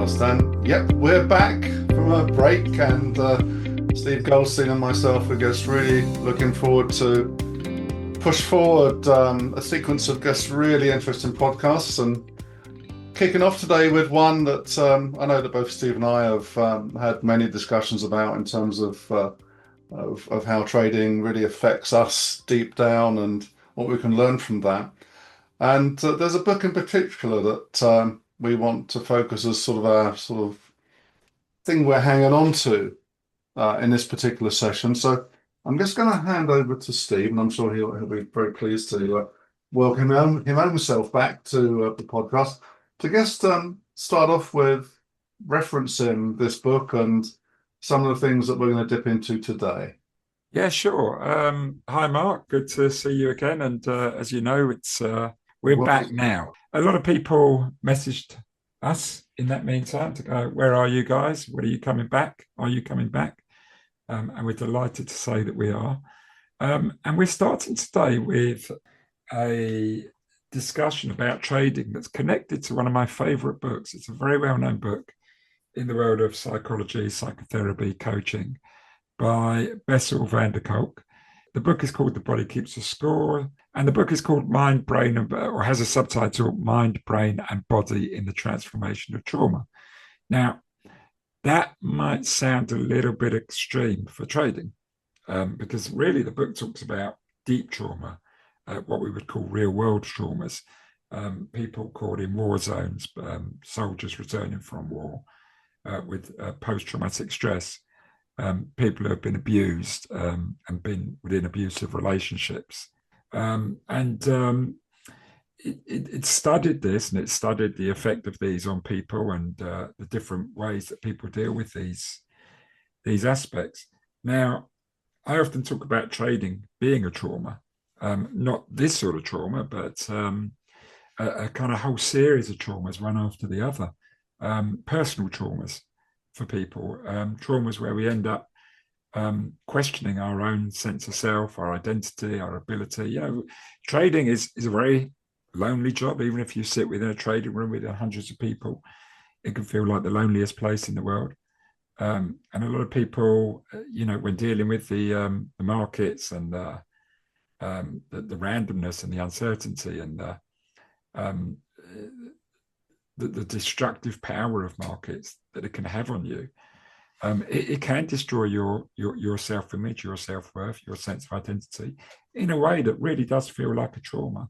podcast. And yep, we're back from a break, and Steve Goldstein and myself are just really looking forward to push forward a sequence of just really interesting podcasts, and kicking off today with one that I know that both Steve and I have had many discussions about in terms of how trading really affects us deep down and what we can learn from that. And there's a book in particular that we want to focus as sort of our sort of thing we're hanging on to in this particular session. So I'm just going to hand over to Steve, and I'm sure he'll be very pleased to welcome him himself back to the podcast, to just start off with referencing this book and some of the things that we're going to dip into today. Yeah, sure. Hi, Mark. Good to see you again. And as you know, it's we're Well, back now. A lot of people messaged us in that meantime to go, "Where are you guys? When are you coming back? Are you coming back?" And we're delighted to say that we are. And we're starting today with a discussion about trading that's connected to one of my favorite books. It's a very well-known book in the world of psychology, psychotherapy, coaching, by Bessel van der Kolk. The book is called The Body Keeps the Score, and the book is called Mind, Brain, or has a subtitle, Mind, Brain, and Body in the Transformation of Trauma. Now, that might sound a little bit extreme for trading, because really the book talks about deep trauma, what we would call real world traumas, people caught in war zones, soldiers returning from war with post-traumatic stress. People who have been abused and been within abusive relationships. It studied this, and it studied the effect of these on people and the different ways that people deal with these aspects. Now, I often talk about trading being a trauma, not this sort of trauma, but a kind of whole series of traumas, one after the other, personal traumas for people, traumas where we end up questioning our own sense of self, our identity, our ability. You know, trading is a very lonely job. Even if you sit within a trading room with hundreds of people, it can feel like the loneliest place in the world. And a lot of people, you know, when dealing with the markets and the randomness and the uncertainty and the destructive power of markets that it can have on you, it can destroy your self-image, your self-worth, your sense of identity in a way that really does feel like a trauma.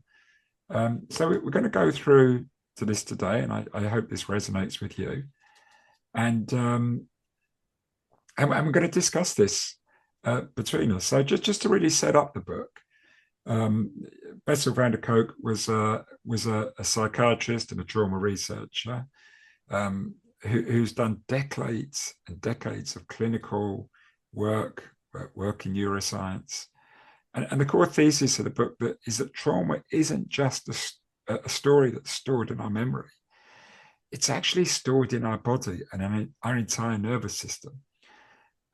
So we're going to go through to this today, and I hope this resonates with you. And we're going to discuss this between us. So just to really set up the book, Bessel van der Kolk was a psychiatrist and a trauma researcher who's done decades and decades of clinical work in neuroscience. And the core thesis of the book is that trauma isn't just a story that's stored in our memory. It's actually stored in our body and in our entire nervous system.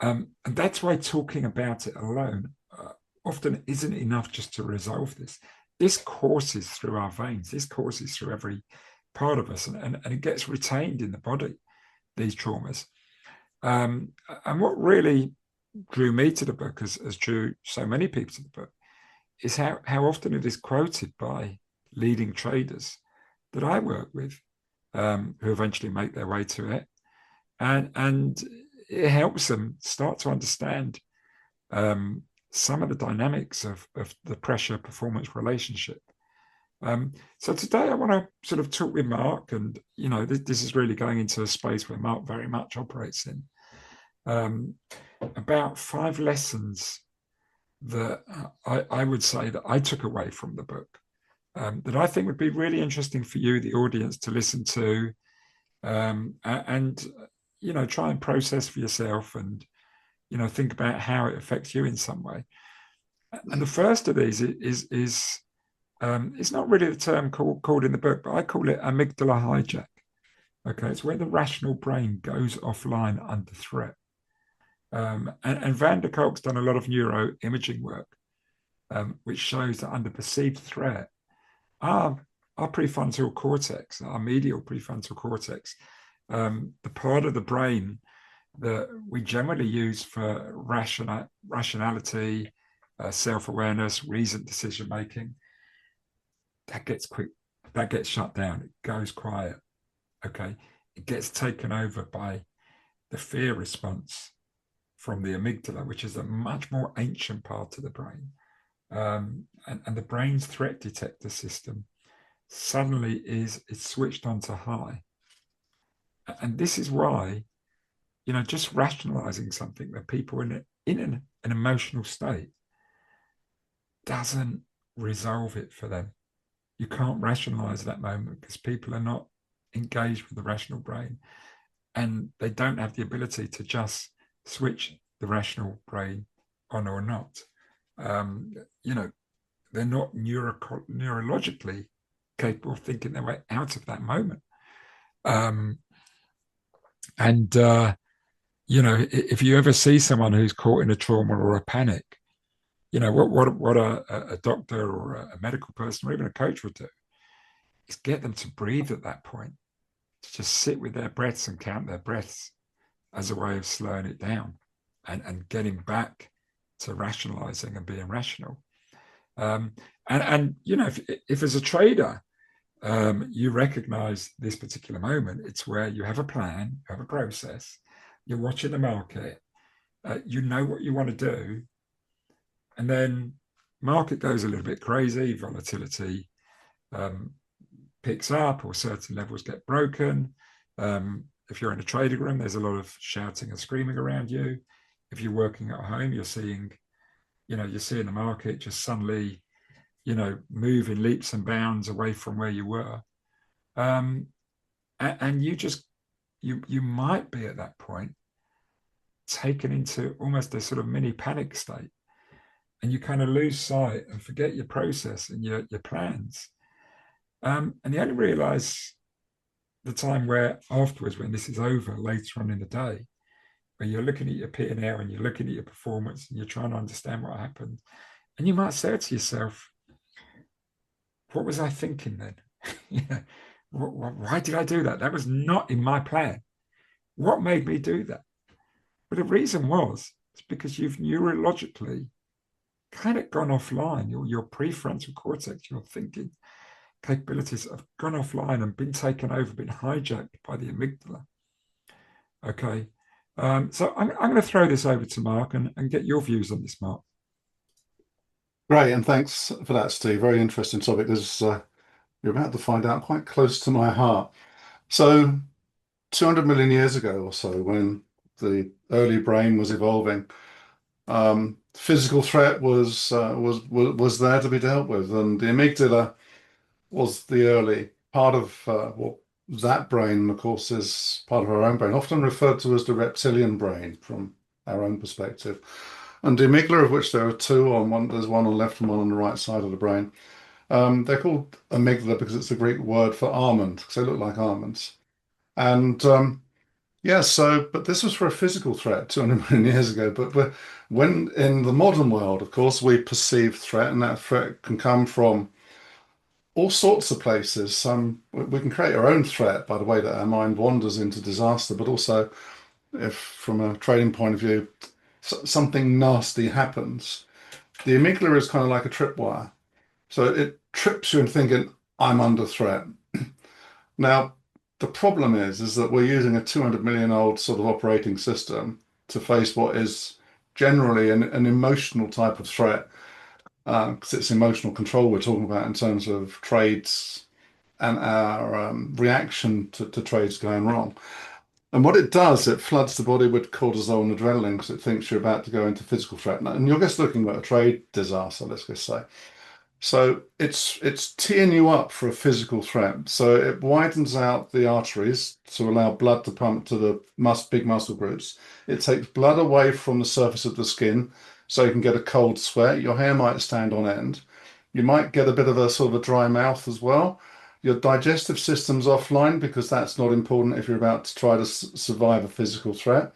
And that's why talking about it alone often isn't enough just to resolve this. This courses through our veins. This courses through every part of us, and it gets retained in the body, these traumas. And what really drew me to the book, as drew so many people to the book, is how often it is quoted by leading traders that I work with, who eventually make their way to it. And it helps them start to understand some of the dynamics of the pressure performance relationship. So today I want to sort of talk with Mark, and you know, this is really going into a space where Mark very much operates in, about 5 lessons that I would say that I took away from the book, that I think would be really interesting for you, the audience, to listen to, and you know, try and process for yourself, and you know, think about how it affects you in some way. And the first of these is it's not really the term called in the book, but I call it amygdala hijack. Okay, it's where the rational brain goes offline under threat. And Van der Kolk's done a lot of neuroimaging work, which shows that under perceived threat, our prefrontal cortex, our medial prefrontal cortex, the part of the brain that we generally use for rationality, self-awareness, reasoned decision making, that gets shut down. It goes quiet. Okay, it gets taken over by the fear response from the amygdala, which is a much more ancient part of the brain. And the brain's threat detector system suddenly is switched on to high. And this is why, just rationalizing something that people in an emotional state doesn't resolve it for them. You can't rationalize that moment because people are not engaged with the rational brain, and they don't have the ability to just switch the rational brain on or not. They're not neurologically capable of thinking their way out of that moment. If you ever see someone who's caught in a trauma or a panic, what a doctor or a medical person or even a coach would do is get them to breathe at that point, to just sit with their breaths and count their breaths as a way of slowing it down and getting back to rationalizing and being rational. If as a trader, you recognize this particular moment, it's where you have a plan, you have a process, you're watching the market, you know what you want to do, and then market goes a little bit crazy, volatility picks up or certain levels get broken. If you're in a trading room, there's a lot of shouting and screaming around you. If you're working at home, you're seeing the market just suddenly, move in leaps and bounds away from where you were. And you might be at that point taken into almost a sort of mini panic state. And you kind of lose sight and forget your process and your plans. And you only realize the time where afterwards, when this is over later on in the day, where you're looking at your P&L and you're looking at your performance and you're trying to understand what happened. And you might say to yourself, what was I thinking then? Why did I do that? That was not in my plan. What made me do that? But the reason was, it's because you've neurologically kind of gone offline. Your prefrontal cortex, your thinking capabilities have gone offline and been taken over, been hijacked by the amygdala. Okay. So I'm going to throw this over to Mark and get your views on this, Mark. Great, and thanks for that, Steve. Very interesting topic. This you're about to find out quite close to my heart. So 200 million years ago or so, when the early brain was evolving, physical threat was there to be dealt with, and the amygdala was the early part of that brain, of course, is part of our own brain, often referred to as the reptilian brain from our own perspective. And the amygdala, of which there are two on one, there's one on the left and one on the right side of the brain. They're called amygdala because it's the Greek word for almond, because they look like almonds. And but this was for a physical threat 200 million years ago. But when in the modern world, of course, we perceive threat, and that threat can come from all sorts of places. We can create our own threat by the way that our mind wanders into disaster, but also if from a trading point of view, something nasty happens, the amygdala is kind of like a tripwire. So it trips you into thinking, I'm under threat. Now, the problem is that we're using a 200 million old sort of operating system to face what is generally an emotional type of threat, because it's emotional control we're talking about in terms of trades and our reaction to trades going wrong. And what it does, it floods the body with cortisol and adrenaline because it thinks you're about to go into physical threat. And you're just looking at a trade disaster, let's just say. So it's teeing you up for a physical threat. So it widens out the arteries to allow blood to pump to the big muscle groups. It takes blood away from the surface of the skin so you can get a cold sweat. Your hair might stand on end. You might get a bit of a sort of a dry mouth as well. Your digestive system's offline because that's not important if you're about to try to survive a physical threat.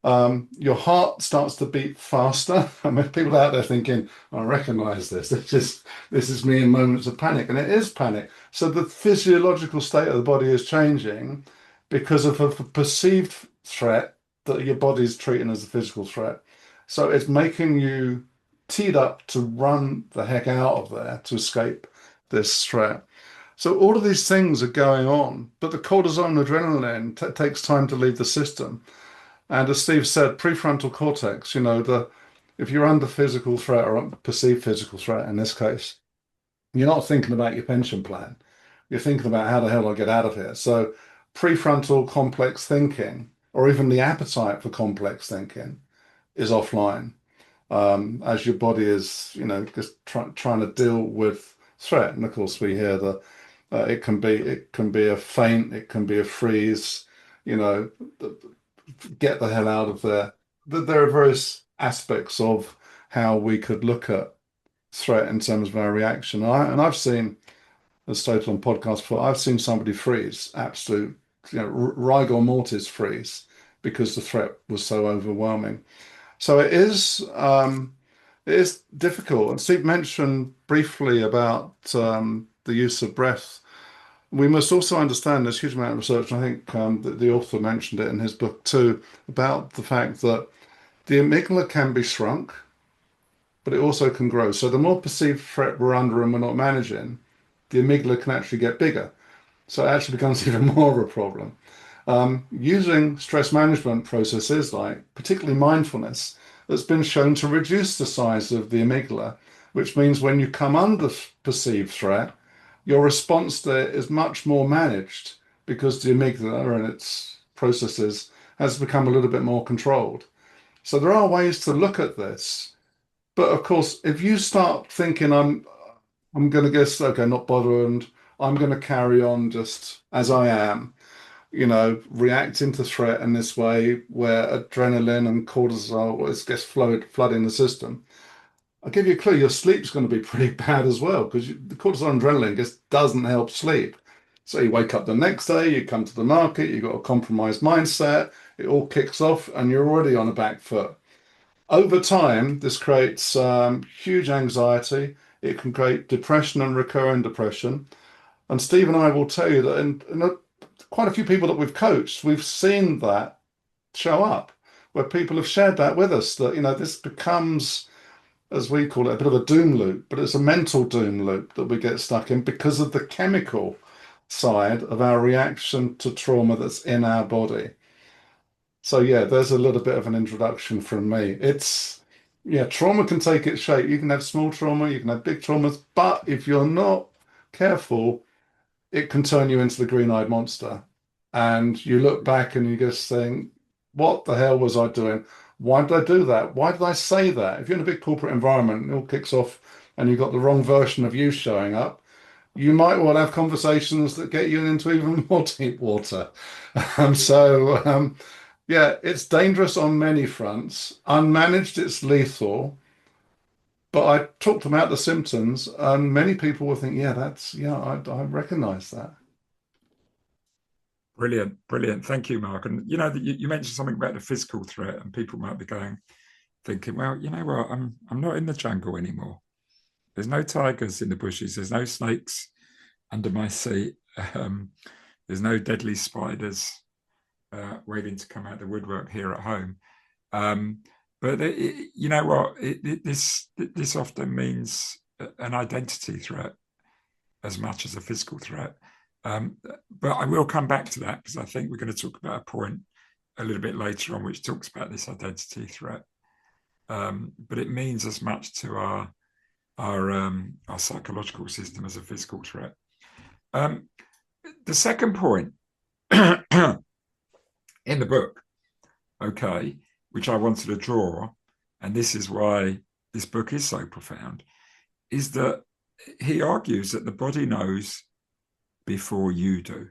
Your heart starts to beat faster. I mean, people out there thinking, I recognize this. This is me in moments of panic, and it is panic. So the physiological state of the body is changing, because of a perceived threat that your body's treating as a physical threat. So it's making you teed up to run the heck out of there to escape this threat. So all of these things are going on, but the cortisol and adrenaline takes time to leave the system. And as Steve said, prefrontal cortex, if you're under physical threat or perceived physical threat in this case, you're not thinking about your pension plan. You're thinking about how the hell do I get out of here. So prefrontal complex thinking, or even the appetite for complex thinking, is offline, as your body is, just trying to deal with threat. And of course, we hear that it can be a faint, it can be a freeze, get the hell out of there. There are various aspects of how we could look at threat in terms of our reaction. I've seen, as stated on podcast before, I've seen somebody freeze, absolute, rigor mortis freeze, because the threat was so overwhelming. So it is difficult. And Steve mentioned briefly about the use of breath. We must also understand there's a huge amount of research, and I think the author mentioned it in his book too, about the fact that the amygdala can be shrunk, but it also can grow. So the more perceived threat we're under and we're not managing, the amygdala can actually get bigger. So it actually becomes even more of a problem. Using stress management processes like particularly mindfulness, that's been shown to reduce the size of the amygdala, which means when you come under perceived threat, your response to it is much more managed because the amygdala and its processes has become a little bit more controlled. So there are ways to look at this. But of course, if you start thinking I'm going to guess, okay, not bother, and I'm going to carry on just as I am, reacting to threat in this way where adrenaline and cortisol gets flooding the system. I'll give you a clue, your sleep's going to be pretty bad as well because the cortisol and adrenaline just doesn't help sleep. So you wake up the next day, you come to the market, you've got a compromised mindset, it all kicks off, and you're already on a back foot. Over time, this creates huge anxiety. It can create depression and recurring depression. And Steve and I will tell you that quite a few people that we've coached, we've seen that show up, where people have shared that with us, that, this becomes, as we call it, a bit of a doom loop, but it's a mental doom loop that we get stuck in because of the chemical side of our reaction to trauma that's in our body. So yeah, there's a little bit of an introduction from me. Trauma can take its shape. You can have small trauma, you can have big traumas, but if you're not careful, it can turn you into the green-eyed monster. And you look back and you just think, what the hell was I doing? Why did I do that? Why did I say that? If you're in a big corporate environment, it all kicks off and you've got the wrong version of you showing up, you might well have conversations that get you into even more deep water. Yeah, it's dangerous on many fronts. Unmanaged, it's lethal. But I talked about the symptoms, and many people will think, I recognize that. Brilliant, brilliant. Thank you, Mark. And you mentioned something about the physical threat, and people might be thinking, well, you know what, I'm not in the jungle anymore. There's no tigers in the bushes. There's no snakes under my seat. There's no deadly spiders waiting to come out the woodwork here at home. But you know what? This often means an identity threat as much as a physical threat. But I will come back to that because I think we're going to talk about a point a little bit later on which talks about this identity threat. But it means as much to our psychological system as a physical threat. The second point in the book, okay, which I wanted to draw, and this is why this book is so profound, is that he argues that the body knows before you do.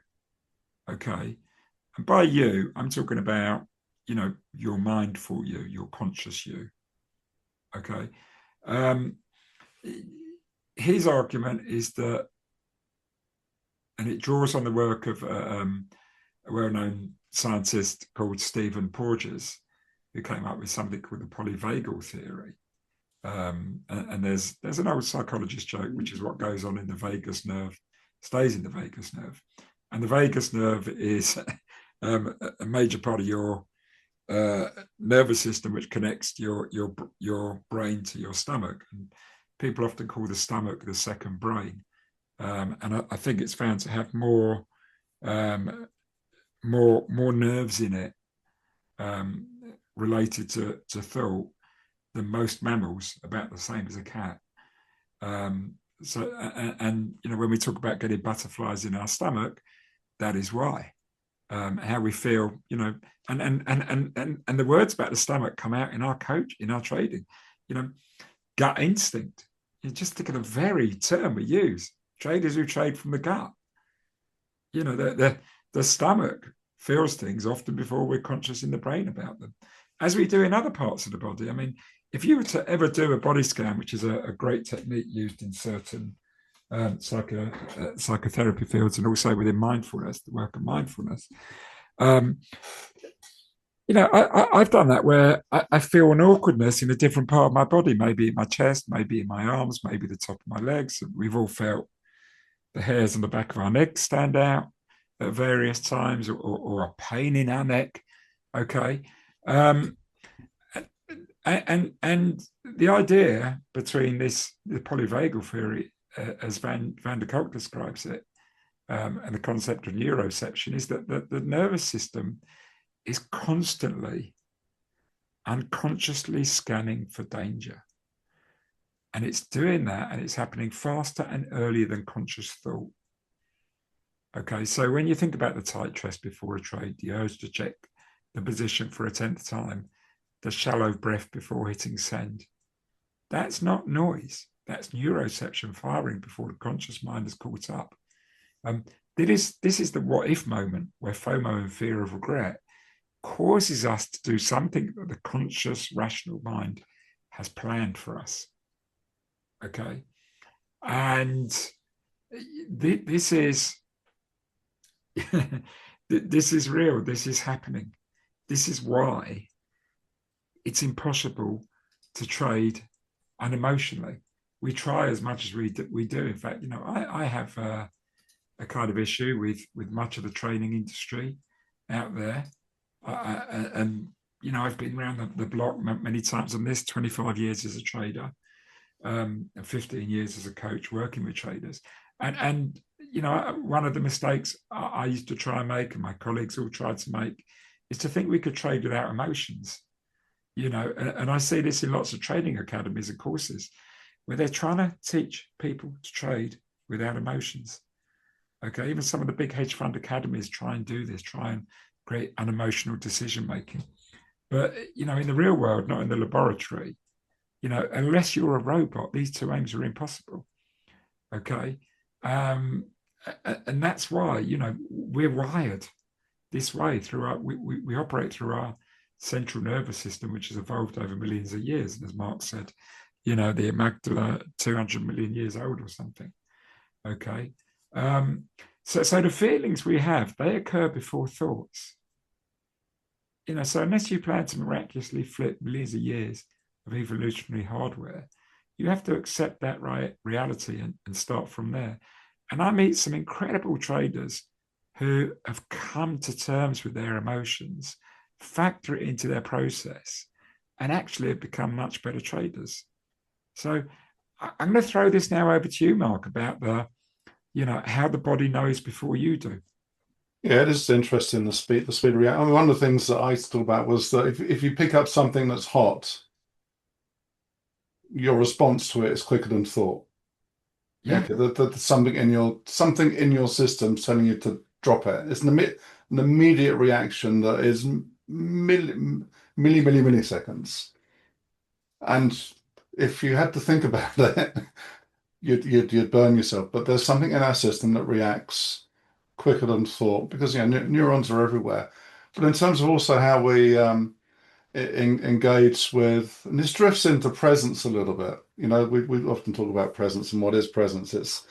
Okay. And by you, I'm talking about, your mindful you, your conscious you. Okay. His argument is that, and it draws on the work of a well-known scientist called Stephen Porges, who came up with something called the polyvagal theory. And there's an old psychologist joke, which is what goes on in the vagus nerve stays in the vagus nerve. And the vagus nerve is a major part of your nervous system, which connects your brain to your stomach. And people often call the stomach the second brain. And I think it's found to have um, more nerves in it, related to thought, than most mammals, about the same as a cat. So, and when we talk about getting butterflies in our stomach, that is why. How we feel, and the words about the stomach come out in our trading, gut instinct. You just think of the very term we use: traders who trade from the gut. The stomach feels things often before we're conscious in the brain about them, as we do in other parts of the body. I mean, if you were to ever do a body scan, which is a great technique used in certain psychotherapy fields, and also within mindfulness, the work of mindfulness. I've done that where I feel an awkwardness in a different part of my body, maybe in my chest, maybe in my arms, maybe the top of my legs. We've all felt the hairs on the back of our neck stand out at various times, or a pain in our neck. Okay. And the idea between the polyvagal theory, as Van der Kolk describes it, and the concept of neuroception, is that the nervous system is constantly, unconsciously scanning for danger. And it's doing that, and it's happening faster and earlier than conscious thought. Okay, so when you think about the tight chest before a trade, the urge to check the position for a 10th time, the shallow breath before hitting send, that's not noise. That's neuroception firing before the conscious mind is caught up. This is the what if moment, where FOMO and fear of regret causes us to do something that the conscious, rational mind has planned for us. Okay, and this is this is real. This is happening. This is why it's impossible to trade unemotionally. We try as much as we do. In fact, I have a kind of issue with much of the training industry out there, and I've been around the block many times on this. 25 years as a trader, 15 years as a coach working with traders, and one of the mistakes I used to try and make, and my colleagues all tried to make, is to think we could trade without emotions. And I see this in lots of trading academies and courses, where they're trying to teach people to trade without emotions. Okay, even some of the big hedge fund academies try and do this, try and create unemotional decision making. But in the real world, not in the laboratory, unless you're a robot, these two aims are impossible. Okay, and that's why we're wired this way through our we operate through our central nervous system, which has evolved over millions of years. And as Mark said, the amygdala 200 million years old or something. Okay. So the feelings we have, they occur before thoughts. So unless you plan to miraculously flip millions of years of evolutionary hardware, you have to accept that reality and start from there. And I meet some incredible traders who have come to terms with their emotions, factor it into their process, and actually have become much better traders. So I'm going to throw this now over to you, Mark, about how the body knows before you do. Yeah, it is interesting, the speed of reaction. I mean, one of the things that I thought about was that if you pick up something that's hot, your response to it is quicker than thought. Yeah. Something in your system telling you to drop it. It's an immediate reaction that is milliseconds. And if you had to think about it, you'd burn yourself. But there's something in our system that reacts quicker than thought, because neurons are everywhere. But in terms of also how we engage with, and this drifts into presence a little bit. We often talk about presence, and what is presence? It's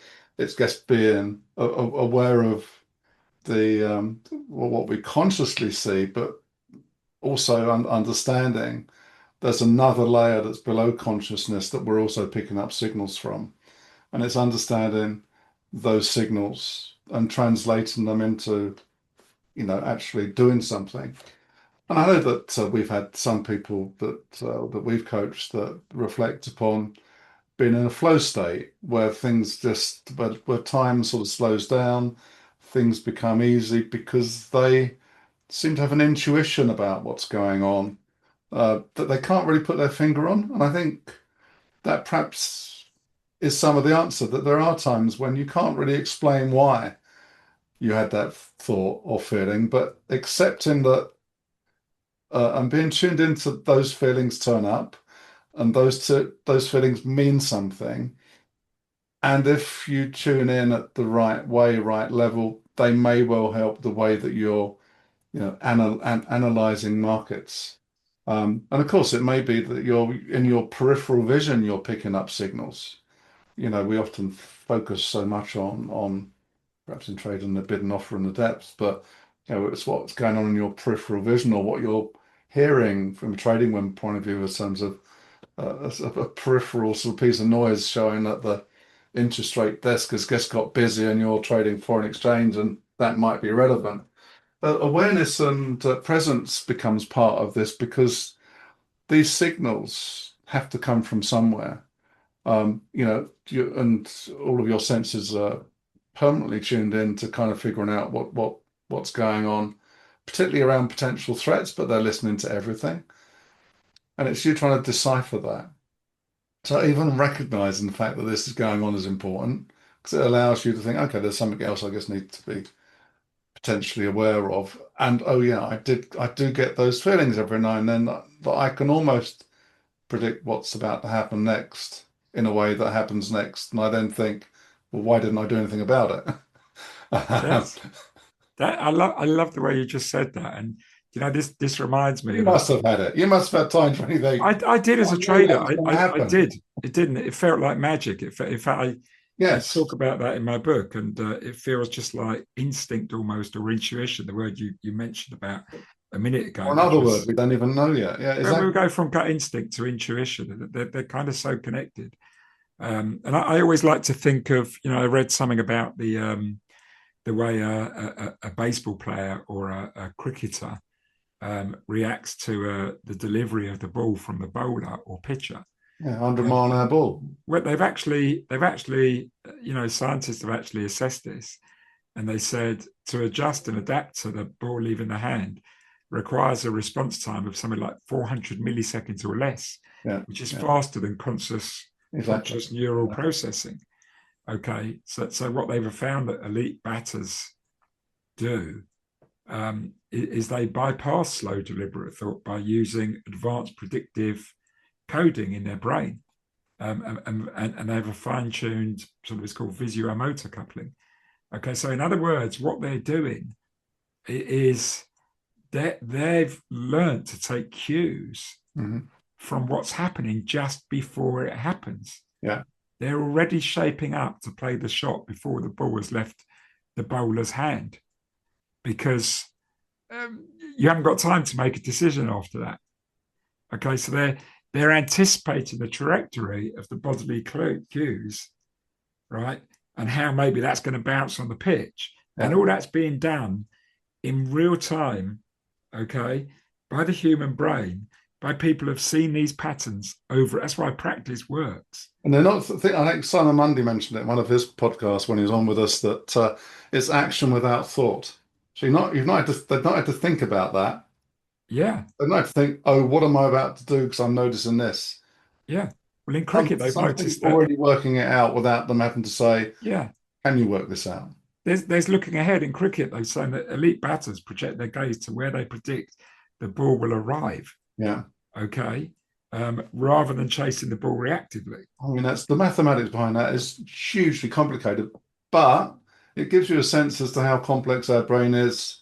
just being aware of the what we consciously see, but also understanding there's another layer that's below consciousness that we're also picking up signals from, and it's understanding those signals and translating them into actually doing something. And I know that we've had some people that we've coached that reflect upon being in a flow state where things where time sort of slows down, things become easy because they seem to have an intuition about what's going on that they can't really put their finger on. And I think that perhaps is some of the answer, that there are times when you can't really explain why you had that thought or feeling, but accepting that and being tuned into those feelings turn up, and those feelings mean something. And if you tune in at the right way, right level, they may well help the way that you're, analyzing markets. And of course, it may be that you're in your peripheral vision, you're picking up signals. We often focus so much on perhaps in trade and the bid and offer and the depth, but it's what's going on in your peripheral vision or what you're hearing from a trading one point of view in terms of a peripheral sort of piece of noise showing that the interest rate desk has just got busy and you're trading foreign exchange, and that might be relevant. Awareness and presence becomes part of this because these signals have to come from somewhere. And all of your senses are permanently tuned in to kind of figuring out what's going on, particularly around potential threats, but they're listening to everything. And it's you trying to decipher that. So even recognizing the fact that this is going on is important because it allows you to think, okay, there's something else I just need to be potentially aware of. And oh yeah, I do get those feelings every now and then that I can almost predict what's about to happen next in a way that happens next. And I then think, well, why didn't I do anything about it? Yes. I love the way you just said that. And this reminds me You of must have had it. You must have had times when you think, I did as I a knew that trader. was I, going to I I happen. did. It didn't. It felt like magic. In fact, I Yes. talk about that in my book, and it feels just like instinct almost, or intuition. The word you mentioned about a minute ago, Or which another word was we don't even know yet. Yeah, when we exactly. go from gut instinct to intuition. They're kind of so connected. And I always like to think of, I read something about the way a baseball player or a cricketer reacts to the delivery of the ball from the bowler or pitcher. Yeah, 100 Um, mile an hour ball. well, scientists have actually assessed this, and they said to adjust and adapt to the ball leaving the hand requires a response time of something like 400 milliseconds or less, Yeah, which is yeah, faster than exactly. conscious neural Yeah. processing. Okay, so what they've found that elite batters do is they bypass slow, deliberate thought by using advanced predictive coding in their brain. And they have a fine-tuned sort of, it's called visuomotor coupling. Okay, so in other words, what they're doing is they've learned to take cues Mhm. from what's happening just before it happens. Yeah. They're already shaping up to play the shot before the ball has left the bowler's hand, because you haven't got time to make a decision after that. Okay, so they're anticipating the trajectory of the bodily cues, right, and how maybe that's going to bounce on the pitch, and Yeah. all that's being done in real time, okay, by the human brain, by people who've seen these patterns over. That's why practice works. And they're not, I think Simon Mundy mentioned it in one of his podcasts when he was on with us, that it's action without thought. So they've not had to think about that. Yeah, They've not had to think, oh, what am I about to do? Because I'm noticing this. yeah. Well, in cricket, they've Something's noticed that. already working it out without them having to say, Yeah, can you work this out? there's looking ahead in cricket. They're saying that elite batters project their gaze to where they predict the ball will arrive. Yeah. Okay, rather than chasing the ball reactively. I mean, that's the mathematics behind that is hugely complicated, but it gives you a sense as to how complex our brain is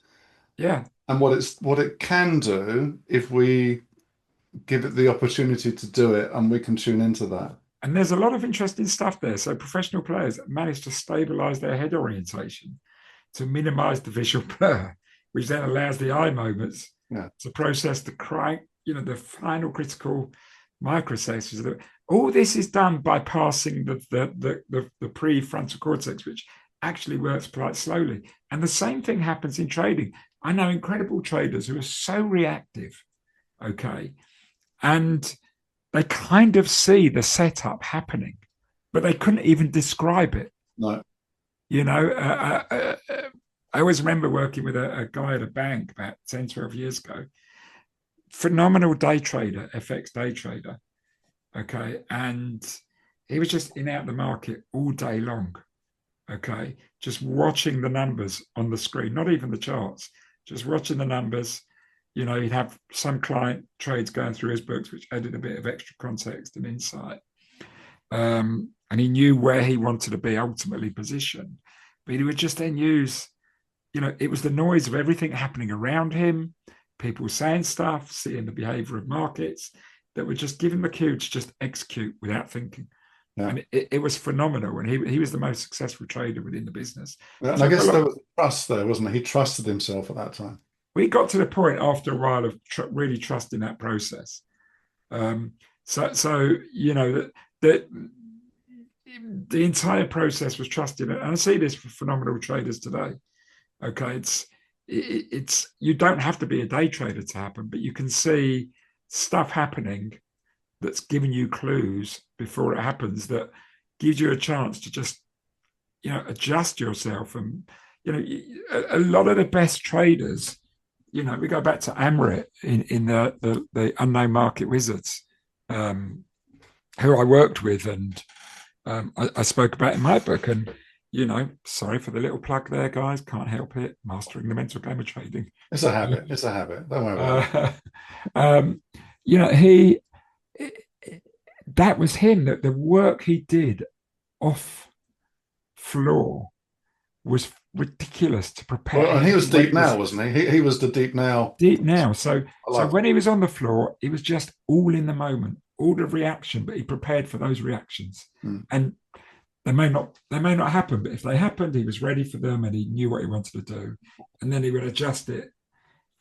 Yeah, and what it can do if we give it the opportunity to do it, and we can tune into that. and there's a lot of interesting stuff there. So professional players manage to stabilize their head orientation to minimize the visual blur, which then allows the eye moments Yeah. to process the final critical microseconds. All this is done by passing the prefrontal cortex, which actually works quite slowly. And the same thing happens in trading. I know incredible traders who are so reactive, okay, and they kind of see the setup happening, but they couldn't even describe it. No. You know, I always remember working with a guy at a bank about 10, 12 years ago. Phenomenal day trader, FX day trader. Okay. And he was just in out the market all day long. Okay. Just watching the numbers on the screen, not even the charts, just watching the numbers. You know, he'd have some client trades going through his books, which added a bit of extra context and insight. And he knew where he wanted to be ultimately positioned. But he would just then use, you know, it was the noise of everything happening around him, people saying stuff, seeing the behavior of markets that would just give him the cue to just execute without thinking. Yeah. And it was phenomenal. And he was the most successful trader within the business. Yeah, and So I guess there was trust there, wasn't there? He trusted himself at that time. we got to the point after a while of really trusting that process. So you know that the entire process was trusted, and I see this for phenomenal traders today. Okay, it's you don't have to be a day trader to happen, but you can see stuff happening that's giving you clues before it happens that gives you a chance to just adjust yourself. And a lot of the best traders, we go back to Amrit in the Unknown Market Wizards, who I worked with, and I spoke about in my book. And sorry for the little plug there, guys. Can't help it. Mastering the mental game of trading. It's a habit. It's a habit. Don't worry about it. That was him. That the work he did off floor was ridiculous to prepare. Well, and he was deep now, wasn't he? He was the deep now. Deep now. So when he was on the floor, it was just all in the moment, all the reaction, but he prepared for those reactions. And they may not happen, but if they happened, he was ready for them and he knew what he wanted to do. And then he would adjust it.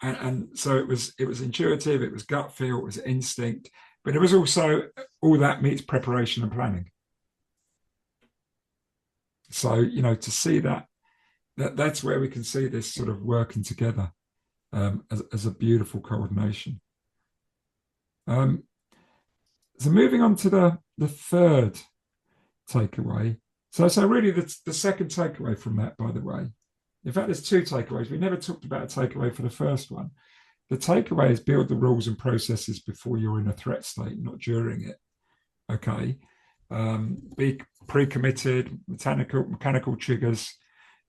And so it was intuitive, it was gut feel, it was instinct, but it was also all that meets preparation and planning. So, to see that's where we can see this sort of working together as a beautiful coordination. So moving on to the third takeaway. So really the second takeaway from that, by the way, in fact, there's two takeaways. We never talked about a takeaway for the first one. The takeaway is build the rules and processes before you're in a threat state, not during it. Okay. Be pre-committed. Mechanical triggers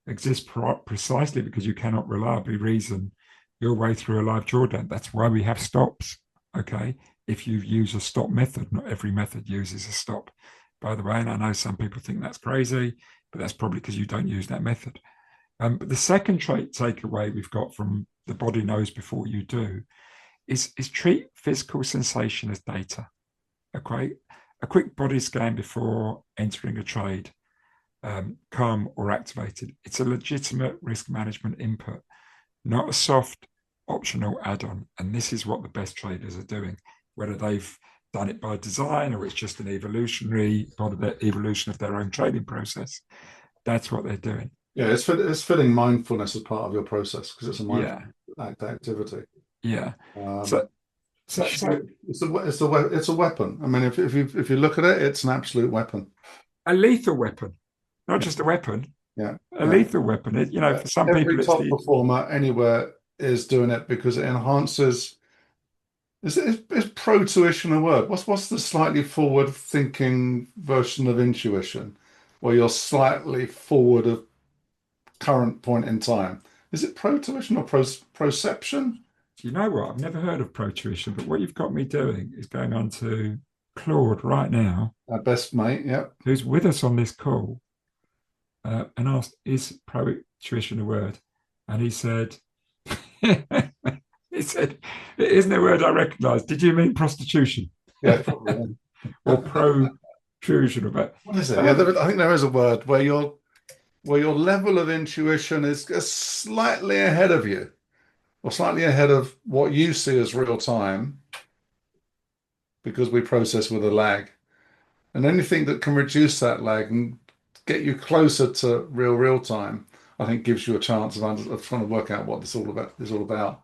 exist precisely because you cannot reliably reason your way through a live drawdown. That's why we have stops. Okay. If you use a stop method, not every method uses a stop, by the way. And I know some people think that's crazy, but that's probably because you don't use that method. But the second takeaway we've got from the body knows before you do is treat physical sensation as data. Okay, a quick body scan before entering a trade, calm or activated. It's a legitimate risk management input, not a soft optional add-on. And this is what the best traders are doing, whether they've done it by design or it's just an evolutionary part of the evolution of their own trading process. That's what they're doing. Yeah, it's fitting mindfulness as part of your process because it's a mindful activity. Yeah. So it's a weapon. I mean, if you look at it, it's an absolute weapon. A lethal weapon, not just a weapon. Yeah. A lethal weapon. For some people, every top performer anywhere is doing it because it enhances. Is pro-tuition a word? What's the slightly forward-thinking version of intuition, where you're slightly forward of current point in time? Is it pro-tuition or proception? You know what? I've never heard of pro-tuition, but what you've got me doing is going on to Claude right now, our best mate, who's with us on this call, and asked, "Is pro-tuition a word?" And he said, "He said it isn't a word I recognise. Did you mean prostitution?" Yeah, probably. Or pro-tuition about what is it? I think there is a word where your level of intuition is slightly ahead of you, or slightly ahead of what you see as real time, because we process with a lag. And anything that can reduce that lag and get you closer to real time, I think gives you a chance of trying to work out what this all about is all about.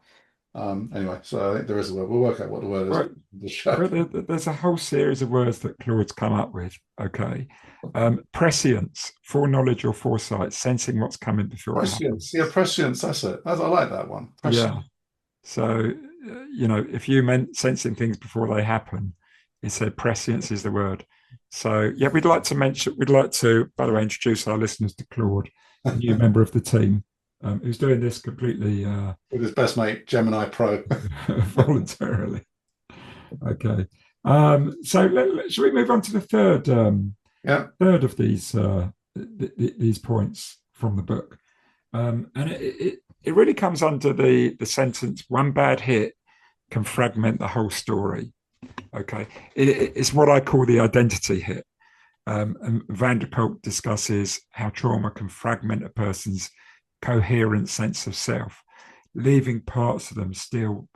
Anyway, so I think there is a word. We'll work out what the word is Well, for the show. there's a whole series of words that Claude's come up with. Okay. Prescience, foreknowledge or foresight, sensing what's coming before it Prescience. Yeah, happens. prescience. That's it. I like that one. Yeah. Prescience. So, if you meant sensing things before they happen, he said prescience is the word. So, yeah, we'd like to, by the way, introduce our listeners to Claude, a new member of the team, who's doing this completely With his best mate, Gemini Pro. voluntarily. Okay. So, shall we move on to the Yeah. third of these points from the book? And it really comes under the sentence, one bad hit can fragment the whole story. Okay. It's what I call the identity hit. And Van der Kolk discusses how trauma can fragment a person's coherent sense of self, leaving parts of them still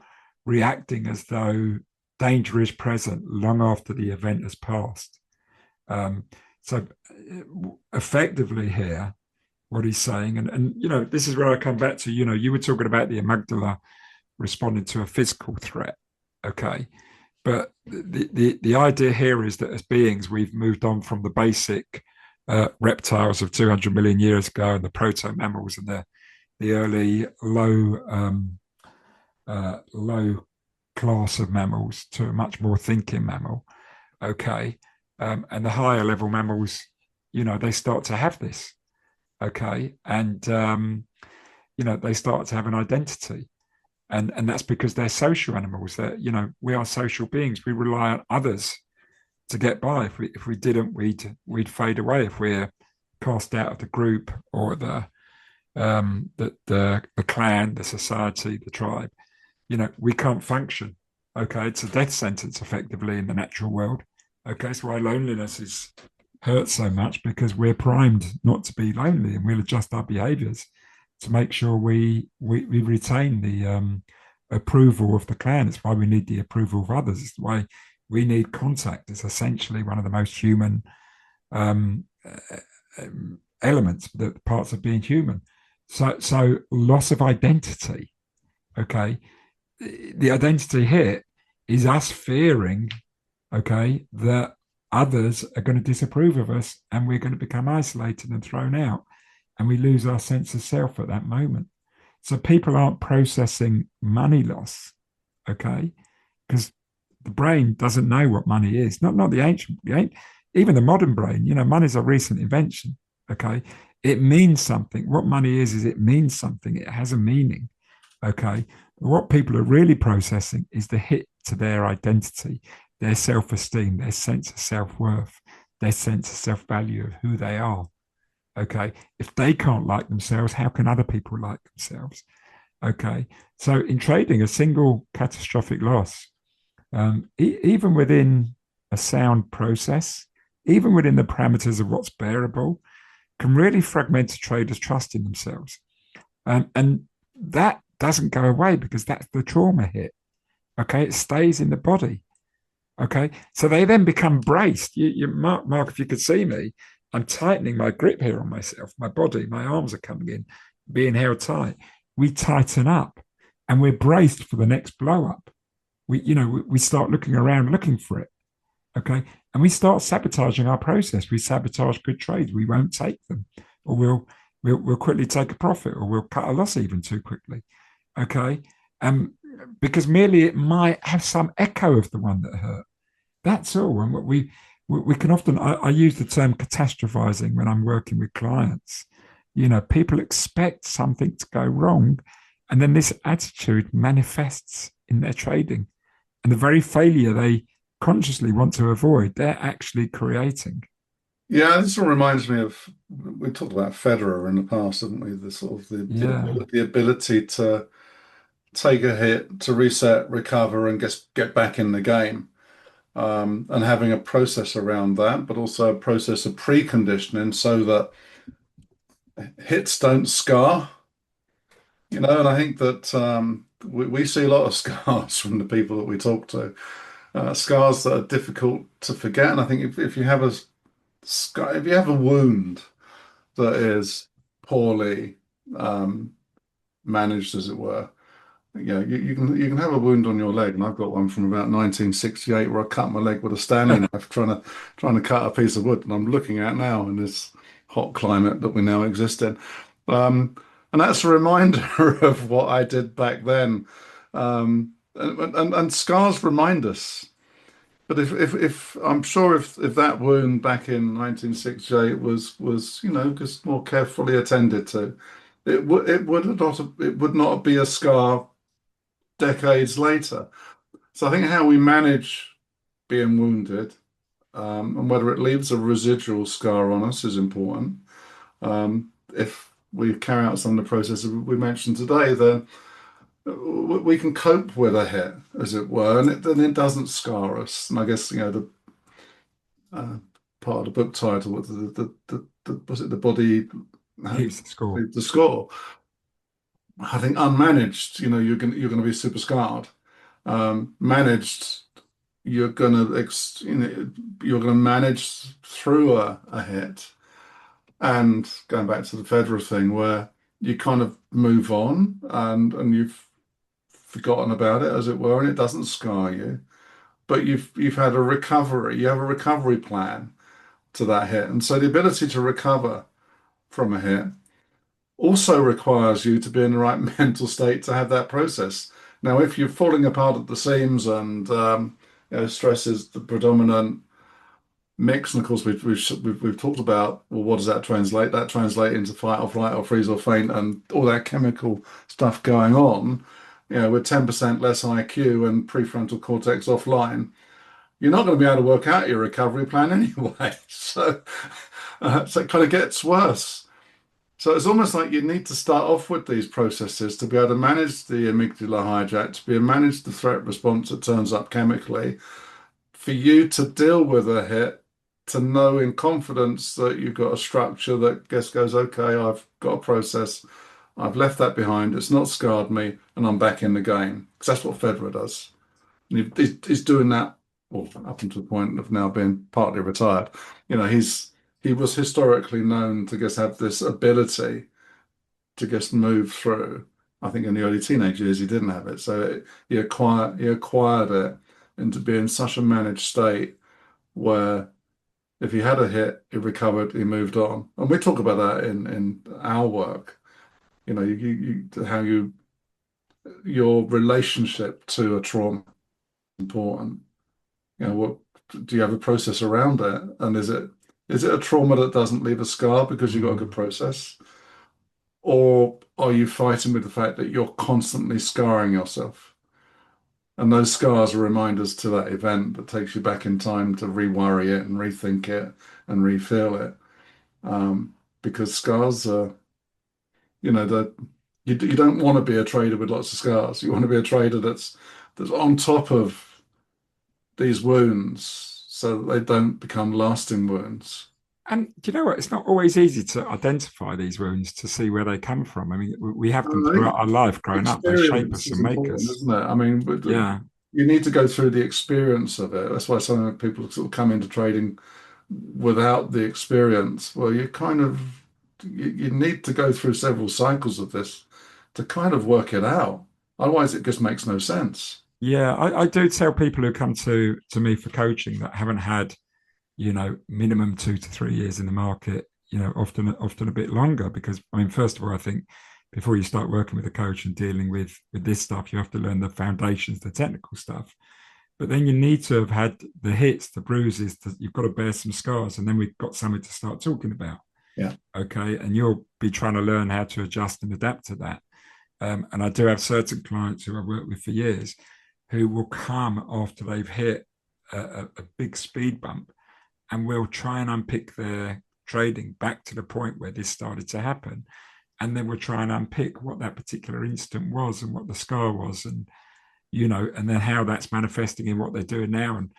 reacting as though danger is present long after the event has passed. So effectively here, what he's saying, and this is where I come back to, you were talking about the amygdala responding to a physical threat. Okay. But the idea here is that as beings, we've moved on from the basic reptiles of 200 million years ago and the proto mammals and the early low class of mammals to a much more thinking mammal. Okay. And the higher level mammals, they start to have this. Okay. And, they start to have an identity. And that's because they're social animals. That we are social beings. We rely on others to get by. If we didn't, we'd fade away. If we're cast out of the group or the clan, the society, the tribe, we can't function. Okay, it's a death sentence effectively in the natural world. Okay, that's why loneliness hurts so much, because we're primed not to be lonely, and we'll adjust our behaviors to make sure we retain the approval of the clan. It's why we need the approval of others. It's why we need contact. It's essentially one of the most human um, elements, the parts of being human. So loss of identity. Okay, the identity here is us fearing, okay, that others are going to disapprove of us and we're going to become isolated and thrown out, and we lose our sense of self at that moment. So people aren't processing money loss, okay, because the brain doesn't know what money is. Not the ancient, even the modern brain. Money is a recent invention, okay. It means something. What money is it means something. It has a meaning, okay. What people are really processing is the hit to their identity, their self-esteem, their sense of self-worth, their sense of self-value of who they are. Okay. If they can't like themselves, how can other people like themselves? Okay. So in trading, a single catastrophic loss, even within a sound process, even within the parameters of what's bearable, can really fragment a trader's trust in themselves. And that doesn't go away because that's the trauma hit. Okay. It stays in the body. Okay. So they then become braced. Mark, if you could see me, I'm tightening my grip here on myself, my body, my arms are coming in, being held tight. We tighten up and we're braced for the next blow up. We start looking around, looking for it. Okay. And we start sabotaging our process. We sabotage good trades. We won't take them, or we'll quickly take a profit, or we'll cut a loss even too quickly. Okay. Because merely it might have some echo of the one that hurt. That's all. And what we can often, I use the term catastrophizing when I'm working with clients. People expect something to go wrong, and then this attitude manifests in their trading. And the very failure they consciously want to avoid, they're actually creating. Yeah, this one reminds me of, we talked about Federer in the past, haven't we? The sort of Yeah. the ability to take a hit, to reset, recover, and get back in the game. And having a process around that, but also a process of preconditioning so that hits don't scar. And I think that we see a lot of scars from the people that we talk to, scars that are difficult to forget. And I think if you have if you have a wound that is poorly um, managed, as it were, you can have a wound on your leg, and I've got one from about 1968 where I cut my leg with a Stanley knife trying to cut a piece of wood, and I'm looking at now in this hot climate that we now exist in. And that's a reminder of what I did back then. And scars remind us. But if I'm sure if that wound back in 1968 was just more carefully attended to, it would not be a scar decades later. So I think how we manage being wounded, and whether it leaves a residual scar on us is important. If we carry out some of the processes we mentioned today, then we can cope with a hit, as it were, and then it doesn't scar us. And I guess the uh, part of the book title was was it the body Keeps the score. the score. I think unmanaged, you're gonna be super scarred. Managed, you're gonna manage through a hit. And going back to the Federer thing, where you kind of move on and you've forgotten about it, as it were, and it doesn't scar you, but you've had a recovery. You have a recovery plan to that hit, and so the ability to recover from a hit also requires you to be in the right mental state to have that process. Now, if you're falling apart at the seams and stress is the predominant mix, and of course we've talked about, well, what does that translate? That translate into fight or flight or freeze or faint and all that chemical stuff going on. With 10% less IQ and prefrontal cortex offline, you're not going to be able to work out your recovery plan anyway. So it kind of gets worse. So it's almost like you need to start off with these processes to be able to manage the amygdala hijack, to be able to manage the threat response that turns up chemically, for you to deal with a hit, to know in confidence that you've got a structure that just goes, okay, I've got a process, I've left that behind, it's not scarred me, and I'm back in the game. Because that's what Federer does. And he's doing that, well, up until the point of now being partly retired. He was historically known to just have this ability to just move through. I think in the early teenage years he didn't have it, so he acquired it into being such a managed state where if he had a hit, he recovered, he moved on. And we talk about that in our work. How your relationship to a trauma is important. What do you have a process around it? And is it a trauma that doesn't leave a scar because you've got a good process? Or are you fighting with the fact that you're constantly scarring yourself? And those scars are reminders to that event that takes you back in time to re-worry it and rethink it and re-feel it. Because scars are, that you don't want to be a trader with lots of scars. You want to be a trader that's on top of these wounds so that they don't become lasting wounds. And do you know what? It's not always easy to identify these wounds to see where they come from. I mean, we have them I throughout think our life growing up. They shape experience us is and make important, us. isn't it? I mean, Yeah. you need to go through the experience of it. That's why some people sort of come into trading without the experience. Well, you need to go through several cycles of this to kind of work it out. Otherwise, it just makes no sense. Yeah. I do tell people who come to me for coaching that haven't had, minimum 2 to 3 years in the market, often a bit longer, because I mean, first of all, I think before you start working with a coach and dealing with this stuff, you have to learn the foundations, the technical stuff. But then you need to have had the hits, the bruises, you've got to bear some scars, and then we've got something to start talking about. Yeah. Okay. And you'll be trying to learn how to adjust and adapt to that. And I do have certain clients who I've worked with for years who will come after they've hit a big speed bump, and we'll try and unpick their trading back to the point where this started to happen. And then we'll try and unpick what that particular instant was and what the scar was, and and then how that's manifesting in what they're doing now, and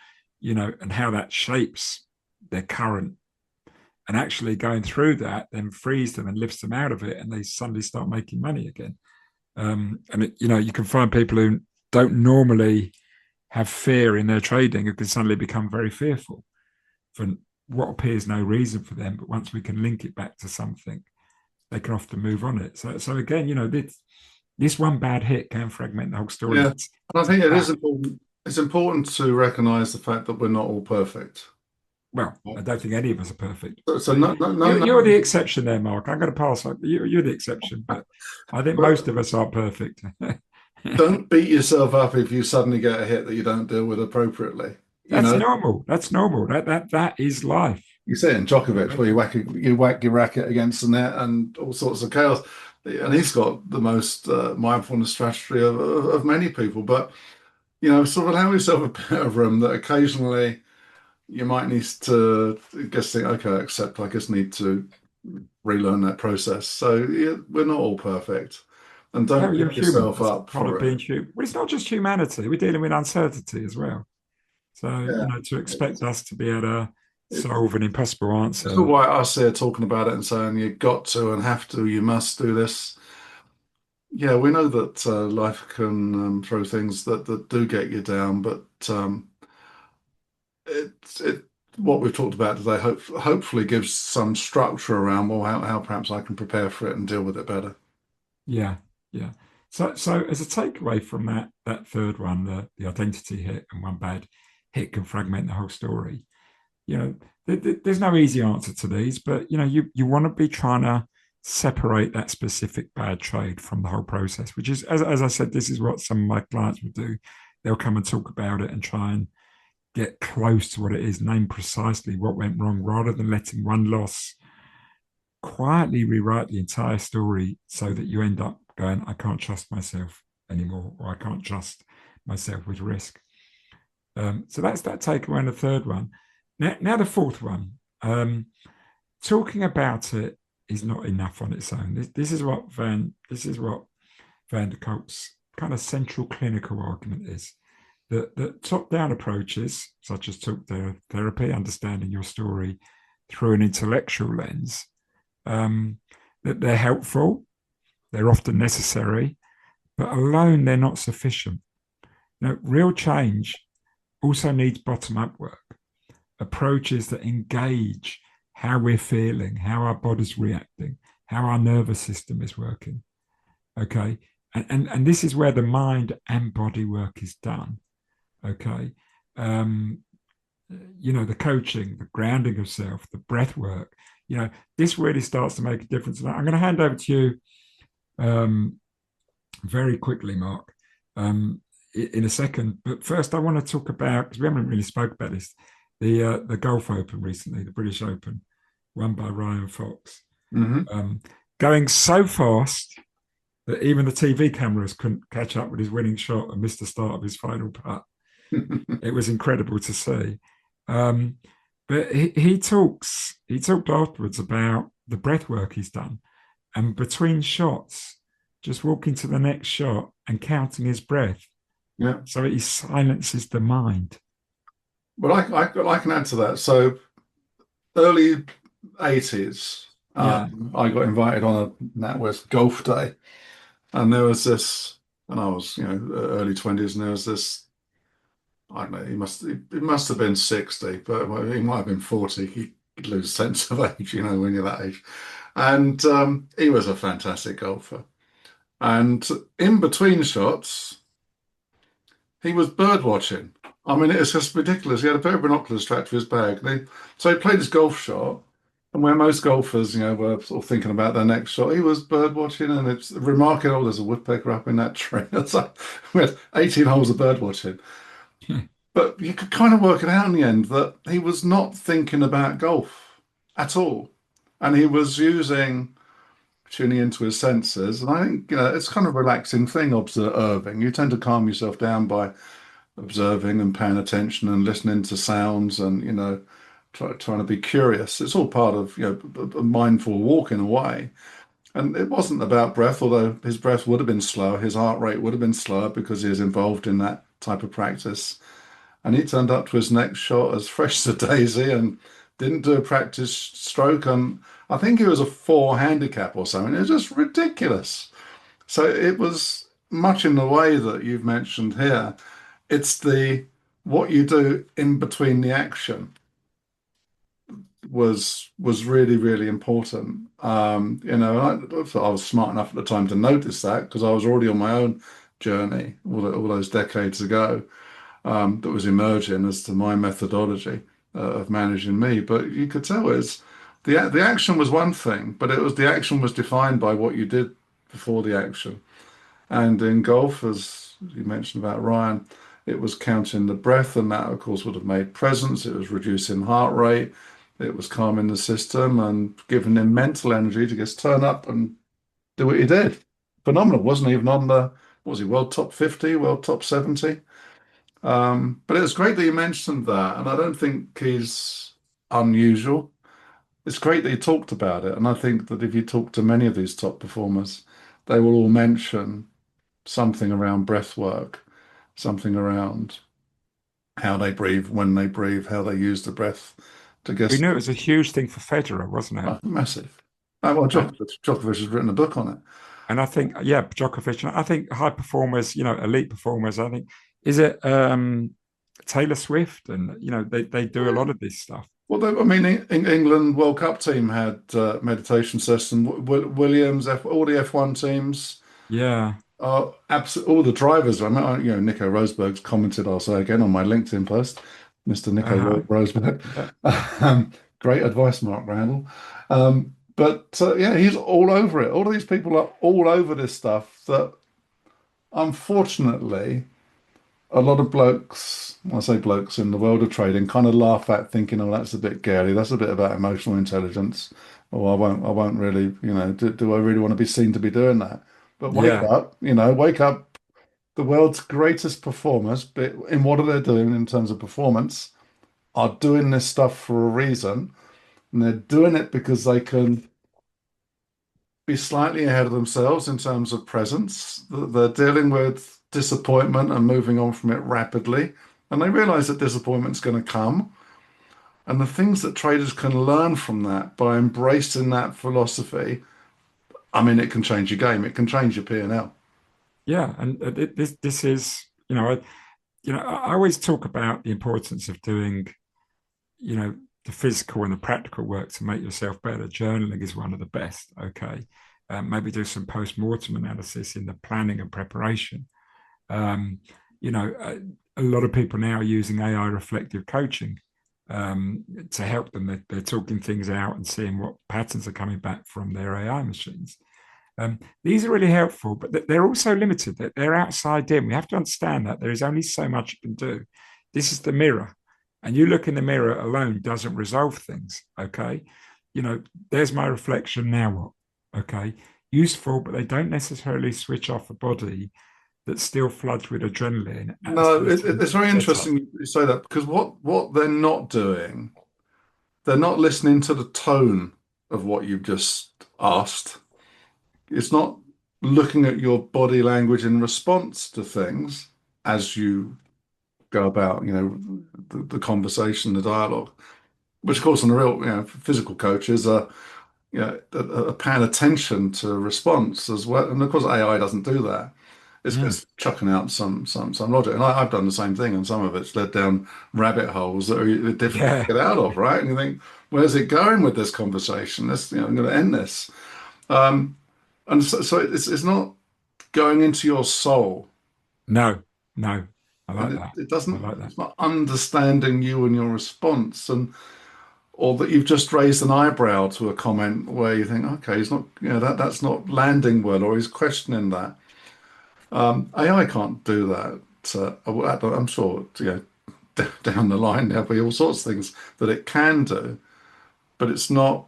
and how that shapes their current. And actually going through that then frees them and lifts them out of it, and they suddenly start making money again. You can find people who don't normally have fear in their trading who can suddenly become very fearful for what appears no reason for them, but once we can link it back to something, they can often move on it. So again, this one bad hit can fragment the whole story. Yeah, and I think it is important. It's important to recognise the fact that we're not all perfect. Well, I don't think any of us are perfect. So no, no, no, You're no. the exception there, Mark. I'm going to pass. You're the exception, but I think most of us are perfect. Don't beat yourself up if you suddenly get a hit that you don't deal with appropriately. You That's know, normal. That's normal. That is life. you see it in Djokovic where you whack your racket against the net and all sorts of chaos. And he's got the most mindfulness strategy of many people. But, sort of allow yourself a bit of room that occasionally you might need to just think, okay, I just need to relearn that process. So yeah, we're not all perfect. And No, don't you're beat human. yourself That's up part of for it. being human. But it's not just humanity. We're dealing with uncertainty as well. So, Yeah. to expect us to be able to It, solve an impossible it's all answer. right us here talking about it and saying you got to and have to, you must do this. Yeah, we know that life can throw things that do get you down, but it what we've talked about today hopefully gives some structure around, well, how perhaps I can prepare for it and deal with it better. Yeah, yeah. So as a takeaway from that third one, the identity hit and one bad hit can fragment the whole story. You know, there's no easy answer to these, but you want to be trying to separate that specific bad trade from the whole process, which is, as I said, this is what some of my clients would do. They'll come and talk about it and try and get close to what it is, name precisely what went wrong, rather than letting one loss quietly rewrite the entire story so that you end up going, I can't trust myself anymore, or I can't trust myself with risk. So that's that takeaway. And the third one. Now the fourth one. Talking about it is not enough on its own. This is what Van der Kolk's kind of central clinical argument is. That top-down approaches, such as talk therapy, understanding your story through an intellectual lens, that they're helpful, they're often necessary, but alone they're not sufficient. Now, real change also needs bottom-up work, approaches that engage how we're feeling, how our body's reacting, how our nervous system is working. Okay. And this is where the mind and body work is done. Okay. The coaching, the grounding of self, the breath work, this really starts to make a difference. And I'm going to hand over to you very quickly, Mark, in a second. But first, I want to talk about, because we haven't really spoke about this, the Golf Open recently, the British Open, won by Ryan Fox, going so fast that even the TV cameras couldn't catch up with his winning shot and missed the start of his final putt. It was incredible to see. But he talked afterwards about the breath work he's done, and between shots, just walking to the next shot and counting his breath. Yeah. So he silences the mind. Well, I can add to that. So early 80s, Yeah. I got invited on a NatWest golf day, and there was this, and I was, early 20s, and there was this, I don't know, he must have been 60, but he might have been 40. He'd lose sense of age, when you're that age. And he was a fantastic golfer. And in between shots, he was bird watching. I mean, it's just ridiculous. He had a pair of binoculars strapped to his bag. So he played his golf shot, and where most golfers, were sort of thinking about their next shot, he was bird watching, and it's remarkable. Oh, there's a woodpecker up in that tree. It's like we had 18 holes of bird watching. But you could kind of work it out in the end that he was not thinking about golf at all. And he was tuning into his senses. And I think, it's kind of a relaxing thing observing. You tend to calm yourself down by observing and paying attention and listening to sounds and, trying to be curious. It's all part of, a mindful walk in a way. And it wasn't about breath, although his breath would have been slower, his heart rate would have been slower because he was involved in that type of practice. And he turned up to his next shot as fresh as a daisy and didn't do a practice stroke. And I think it was a 4 handicap or something. It was just ridiculous. So it was much in the way that you've mentioned here. It's what you do in between the action was really, really important. I was smart enough at the time to notice that because I was already on my own journey all those decades ago, that was emerging as to my methodology of managing me. But you could tell the action was one thing, but the action was defined by what you did before the action. And in golf, as you mentioned about Ryan, it was counting the breath, and that, of course, would have made presence. It was reducing heart rate. It was calming the system and giving him mental energy to just turn up and do what he did. Phenomenal. Wasn't even on the, what was he, world top 50, world top 70? But it was great that you mentioned that. And I don't think he's unusual. It's great that you talked about it. And I think that if you talk to many of these top performers, they will all mention something around breath work, something around how they breathe, when they breathe, how they use the breath to We get knew it was a huge thing for Federer, wasn't it? massive. Oh, well, And, Djokovic has written a book on it. and I think, yeah, Djokovic, I think high performers, elite performers, I think, is it Taylor Swift? And, they do a lot of this stuff. Well, I mean, England World Cup team had meditation session. Williams, all the F1 teams, Yeah. all the drivers. I mean, Nico Rosberg's commented, I'll say again, on my LinkedIn post, Mr. Nico Uh-huh. Rosberg. Yeah. Great advice, Mark Randall. But yeah, he's all over it. All of these people are all over this stuff that, unfortunately, a lot of blokes, I say blokes in the world of trading, kind of laugh at, thinking, "Oh, that's a bit girly. That's a bit about emotional intelligence." Or I won't really, do I really want to be seen to be doing that? But wake Yeah. up, wake up. The world's greatest performers, but in what are they doing in terms of performance, are doing this stuff for a reason, and they're doing it because they can be slightly ahead of themselves in terms of presence. They're dealing with disappointment and moving on from it rapidly. And they realize that disappointment's going to come. And the things that traders can learn from that by embracing that philosophy, I mean, it can change your game. It can change your P&L. Yeah. And this is, I always talk about the importance of doing, you know, the physical and the practical work to make yourself better. Journaling is one of the best. Okay. Maybe do some post-mortem analysis in the planning and preparation. Um, a lot of people now are using AI reflective coaching to help them. They're talking things out and seeing what patterns are coming back from their AI machines. These are really helpful, but they're also limited. They're outside in. We have to understand that there is only so much you can do. This is the mirror, and you look in the mirror alone doesn't resolve things. Okay, there's my reflection. Now what? Okay, useful, but they don't necessarily switch off a body that's still flooded with adrenaline at a No, certain it's very setup. interesting you say that because what they're not doing, they're not listening to the tone of what you've just asked. It's not looking at your body language in response to things as you go about, the conversation, the dialogue, which of course, on the real, physical coaches are paying attention to response as well. And of course, AI doesn't do that. It's Mm, just chucking out some logic. And I've done the same thing, and some of it's led down rabbit holes that are difficult to yeah, get out of, right? And you think, where's it going with this conversation? I'm going to end this. Um, and so it's not going into your soul, no, no, I and like that. it I doesn't, like that. it's not understanding you and your response, and or that you've just raised an eyebrow to a comment where you think, okay, he's not, that's not landing well, or he's questioning that. AI can't do that. I'm sure, down the line there'll be all sorts of things that it can do, but it's not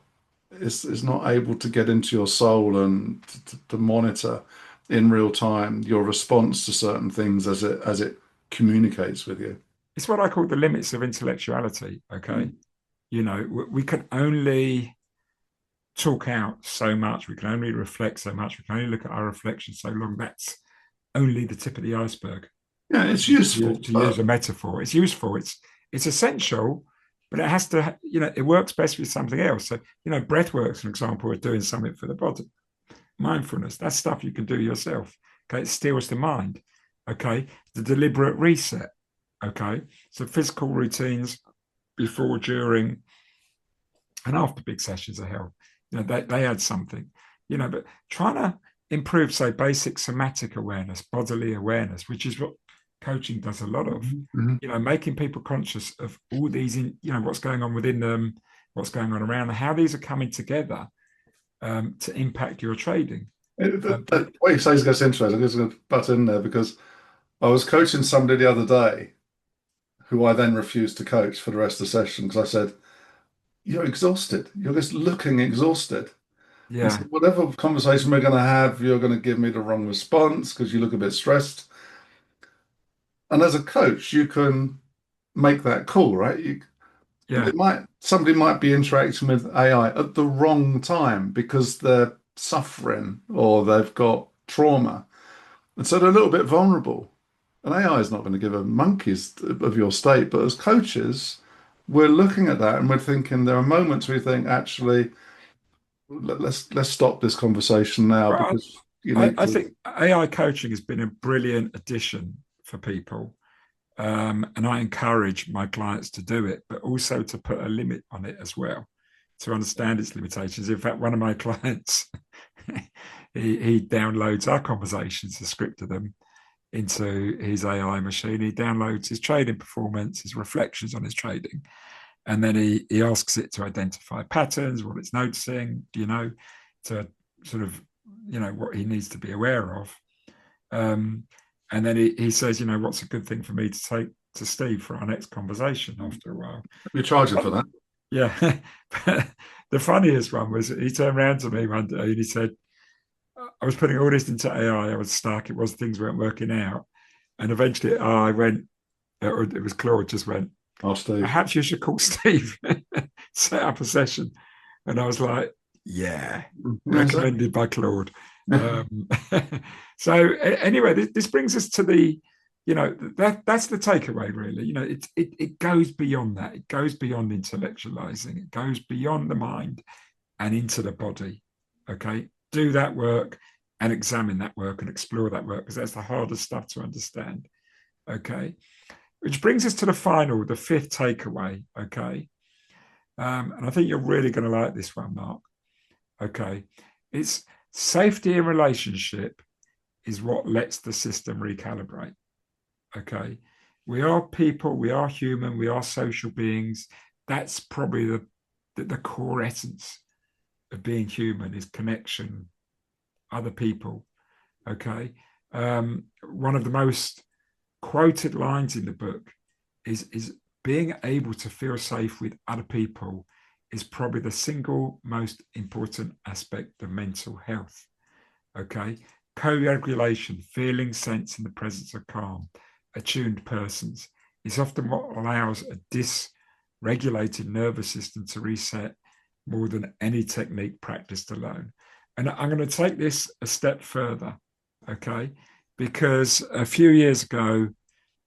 able to get into your soul and to monitor in real time your response to certain things as it communicates with you. It's what I call the limits of intellectuality. Okay, Mm. we can only talk out so much. We can only reflect so much. We can only look at our reflection so long. That's only the tip of the iceberg. Yeah, it's useful, To use but a metaphor, it's useful. It's essential, but it has to. It works best with something else. So breath works, for example, of doing something for the body. Mindfulness, that's stuff you can do yourself. Okay, it steals the mind. Okay, the deliberate reset. Okay, so physical routines before, during, and after big sessions are held, they had something, but trying to improve, say, basic somatic awareness, bodily awareness, which is what coaching does a lot of, making people conscious of all these, what's going on within them, what's going on around them, how these are coming together to impact your trading. What you say is interesting. I'm just going to butt in there because I was coaching somebody the other day who I then refused to coach for the rest of the session because I said, "You're exhausted. You're just looking exhausted." And Yeah. so whatever conversation we're going to have, you're going to give me the wrong response because you look a bit stressed. And as a coach, you can make that call, right? Yeah. Somebody might be interacting with AI at the wrong time because they're suffering or they've got trauma. And so they're a little bit vulnerable. And AI is not going to give a monkey's of your state, but as coaches, we're looking at that and we're thinking there are moments where we think, actually, let's stop this conversation now Well, because you I, need I to. think AI coaching has been a brilliant addition for people. And I encourage my clients to do it, but also to put a limit on it as well, to understand its limitations. In fact, one of my clients, he downloads our conversations, the script of them, into his AI machine. He downloads his trading performance, his reflections on his trading, and then he asks it to identify patterns, what it's noticing, to sort of, what he needs to be aware of. And then he says, what's a good thing for me to take to Steve for our next conversation after a while. You're charging for that. Yeah. The funniest one was he turned around to me one day and he said, I was putting all this into AI. I was stuck. It was things weren't working out. And eventually I went, it was Claude just went, Oh, Steve. perhaps you should call Steve, set up a session. And I was like, yeah, recommended by Claude. So anyway, this brings us to the, that's the takeaway, really. It goes beyond that. It goes beyond intellectualizing. It goes beyond the mind and into the body. Okay, do that work and examine that work and explore that work because that's the hardest stuff to understand. Okay, which brings us to the fifth takeaway. Okay, and I think you're really going to like this one, Mark. Okay, it's safety in relationship is what lets the system recalibrate. Okay, we are people, we are human, we are social beings. That's probably the core essence of being human is connection, other people. Okay, one of the most quoted lines in the book is being able to feel safe with other people is probably the single most important aspect of mental health. Okay, co-regulation, feeling sense in the presence of calm, attuned persons is often what allows a dysregulated nervous system to reset more than any technique practiced alone. And I'm going to take this a step further, okay? Because a few years ago,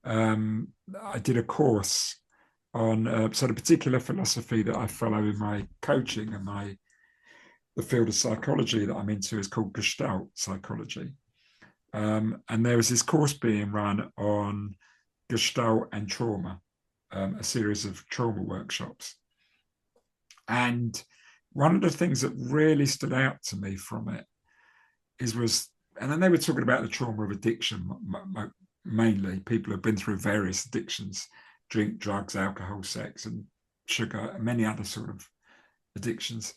I did a course on sort of particular philosophy that I follow in my coaching and the field of psychology that I'm into is called Gestalt psychology. And there was this course being run on Gestalt and trauma, a series of trauma workshops. And one of the things that really stood out to me from it and then they were talking about the trauma of addiction, mainly people who've been through various addictions, drink, drugs, alcohol, sex, and sugar, and many other sort of addictions.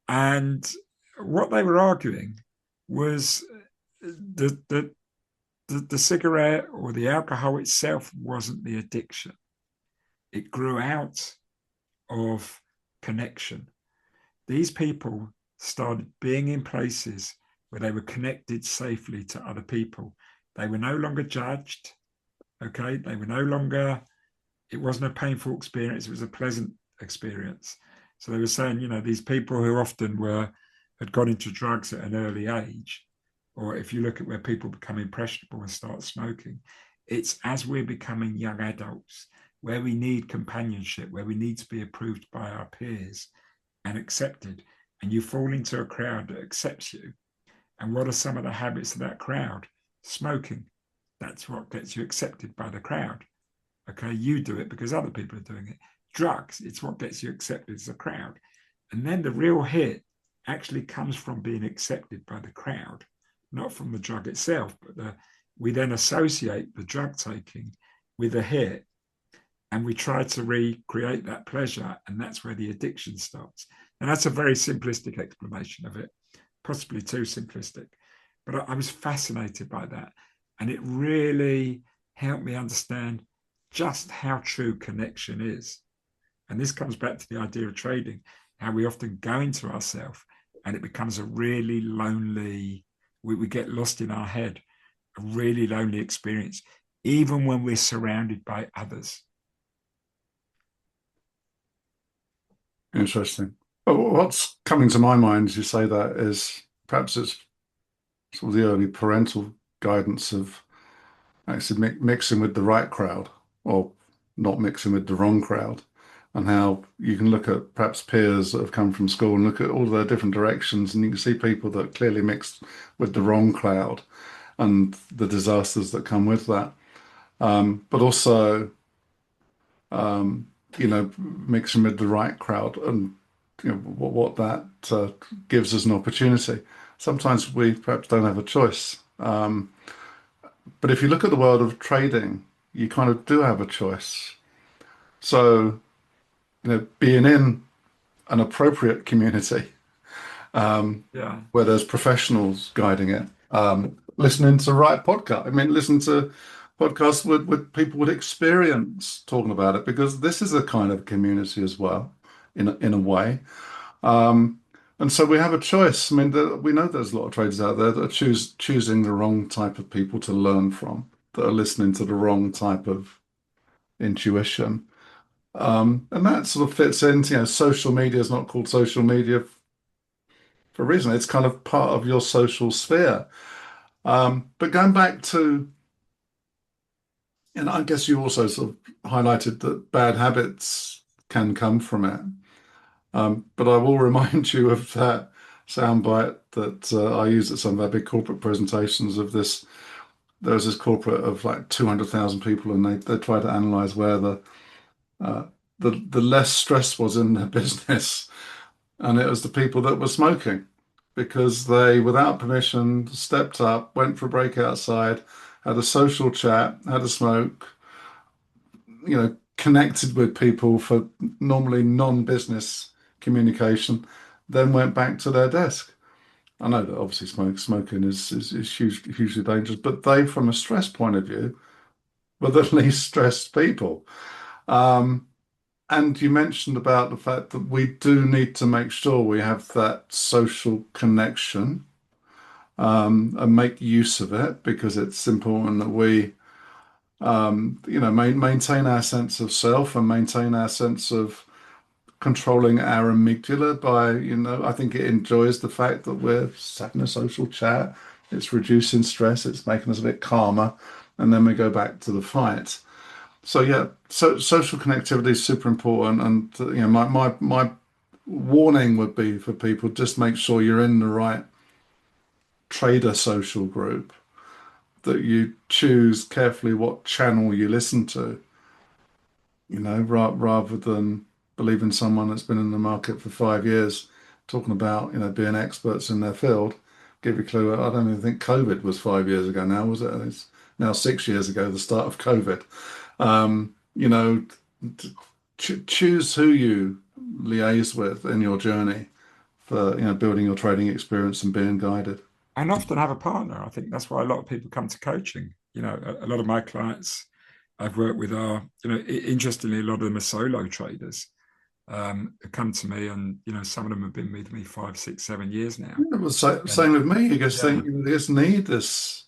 And what they were arguing was the cigarette or the alcohol itself wasn't the addiction. It grew out of connection. These people started being in places where they were connected safely to other people. They were no longer judged. Okay. They were no longer, it wasn't a painful experience. It was a pleasant experience. So they were saying, these people who often had got into drugs at an early age, or if you look at where people become impressionable and start smoking, it's as we're becoming young adults where we need companionship, where we need to be approved by our peers and accepted. And you fall into a crowd that accepts you. And what are some of the habits of that crowd? Smoking. That's what gets you accepted by the crowd. Okay, you do it because other people are doing it. Drugs, it's what gets you accepted as a crowd. And then the real hit actually comes from being accepted by the crowd, not from the drug itself. But we then associate the drug taking with a hit, and we try to recreate that pleasure, and that's where the addiction starts. And that's a very simplistic explanation of it, possibly too simplistic. But I was fascinated by that. And it really helped me understand just how true connection is. And this comes back to the idea of trading, how we often go into ourselves and it becomes a really lonely, we get lost in our head, a really lonely experience, even when we're surrounded by others. Interesting. What's coming to my mind as you say that is perhaps it's sort of the early parental guidance of actually mixing with the right crowd or not mixing with the wrong crowd, and how you can look at perhaps peers that have come from school and look at all their different directions, and you can see people that clearly mixed with the wrong crowd and the disasters that come with that. But also, mixing with the right crowd and what that gives us an opportunity. Sometimes we perhaps don't have a choice. But if you look at the world of trading, you kind of do have a choice. So, being in an appropriate community where there's professionals guiding it, listening to the right podcast. I mean, listen to podcasts with people with experience talking about it, because this is a kind of community as well, in a way. And so we have a choice. I mean, we know there's a lot of traders out there that are choosing the wrong type of people to learn from, that are listening to the wrong type of intuition. And that sort of fits into, social media is not called social media for a reason. It's kind of part of your social sphere. But going back to, and I guess you also sort of highlighted that bad habits can come from it. But I will remind you of that soundbite that I use at some of our big corporate presentations of this. There was this corporate of like 200,000 people, and they tried to analyze where the less stress was in their business, and it was the people that were smoking, because they, without permission, stepped up, went for a break outside, had a social chat, had a smoke, connected with people for normally non-business communication, then went back to their desk. I know that obviously smoking is hugely dangerous, but they, from a stress point of view, were the least stressed people. And you mentioned about the fact that we do need to make sure we have that social connection, and make use of it, because it's important that we, maintain our sense of self and maintain our sense of controlling our amygdala by, I think it enjoys the fact that we're having a social chat. It's reducing stress. It's making us a bit calmer. And then we go back to the fight. So yeah, so social connectivity is super important. And, my warning would be for people, just make sure you're in the right trader social group, that you choose carefully what channel you listen to, rather than believing someone that's been in the market for 5 years talking about, being experts in their field. Give you a clue. I don't even think COVID was 5 years ago now, was it? It's now 6 years ago, the start of COVID. Choose who you liaise with in your journey for, building your trading experience and being guided. And often have a partner. I think that's why a lot of people come to coaching. A lot of my clients I've worked with are, interestingly, a lot of them are solo traders, who come to me, and some of them have been with me 5, 6, 7 years now. It was same with me. You just think you just need this.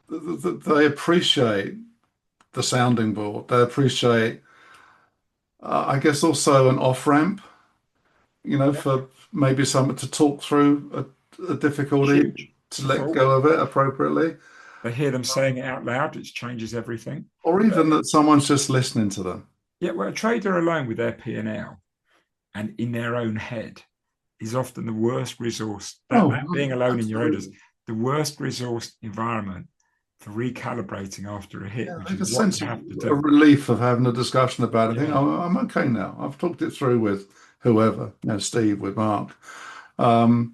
They appreciate the sounding board. They appreciate, I guess, also an off ramp. For maybe someone to talk through a difficulty, Huge. to let go of it appropriately. They hear them saying it out loud, which changes everything. Or even that someone's just listening to them. Yeah, well, a trader alone with their P&L and in their own head is often the worst resource. That being alone in your head is the worst resource environment for recalibrating after a hit, which is what you have to do. A relief of having a discussion about it. I think I'm okay now. I've talked it through with whoever, Steve with Mark. And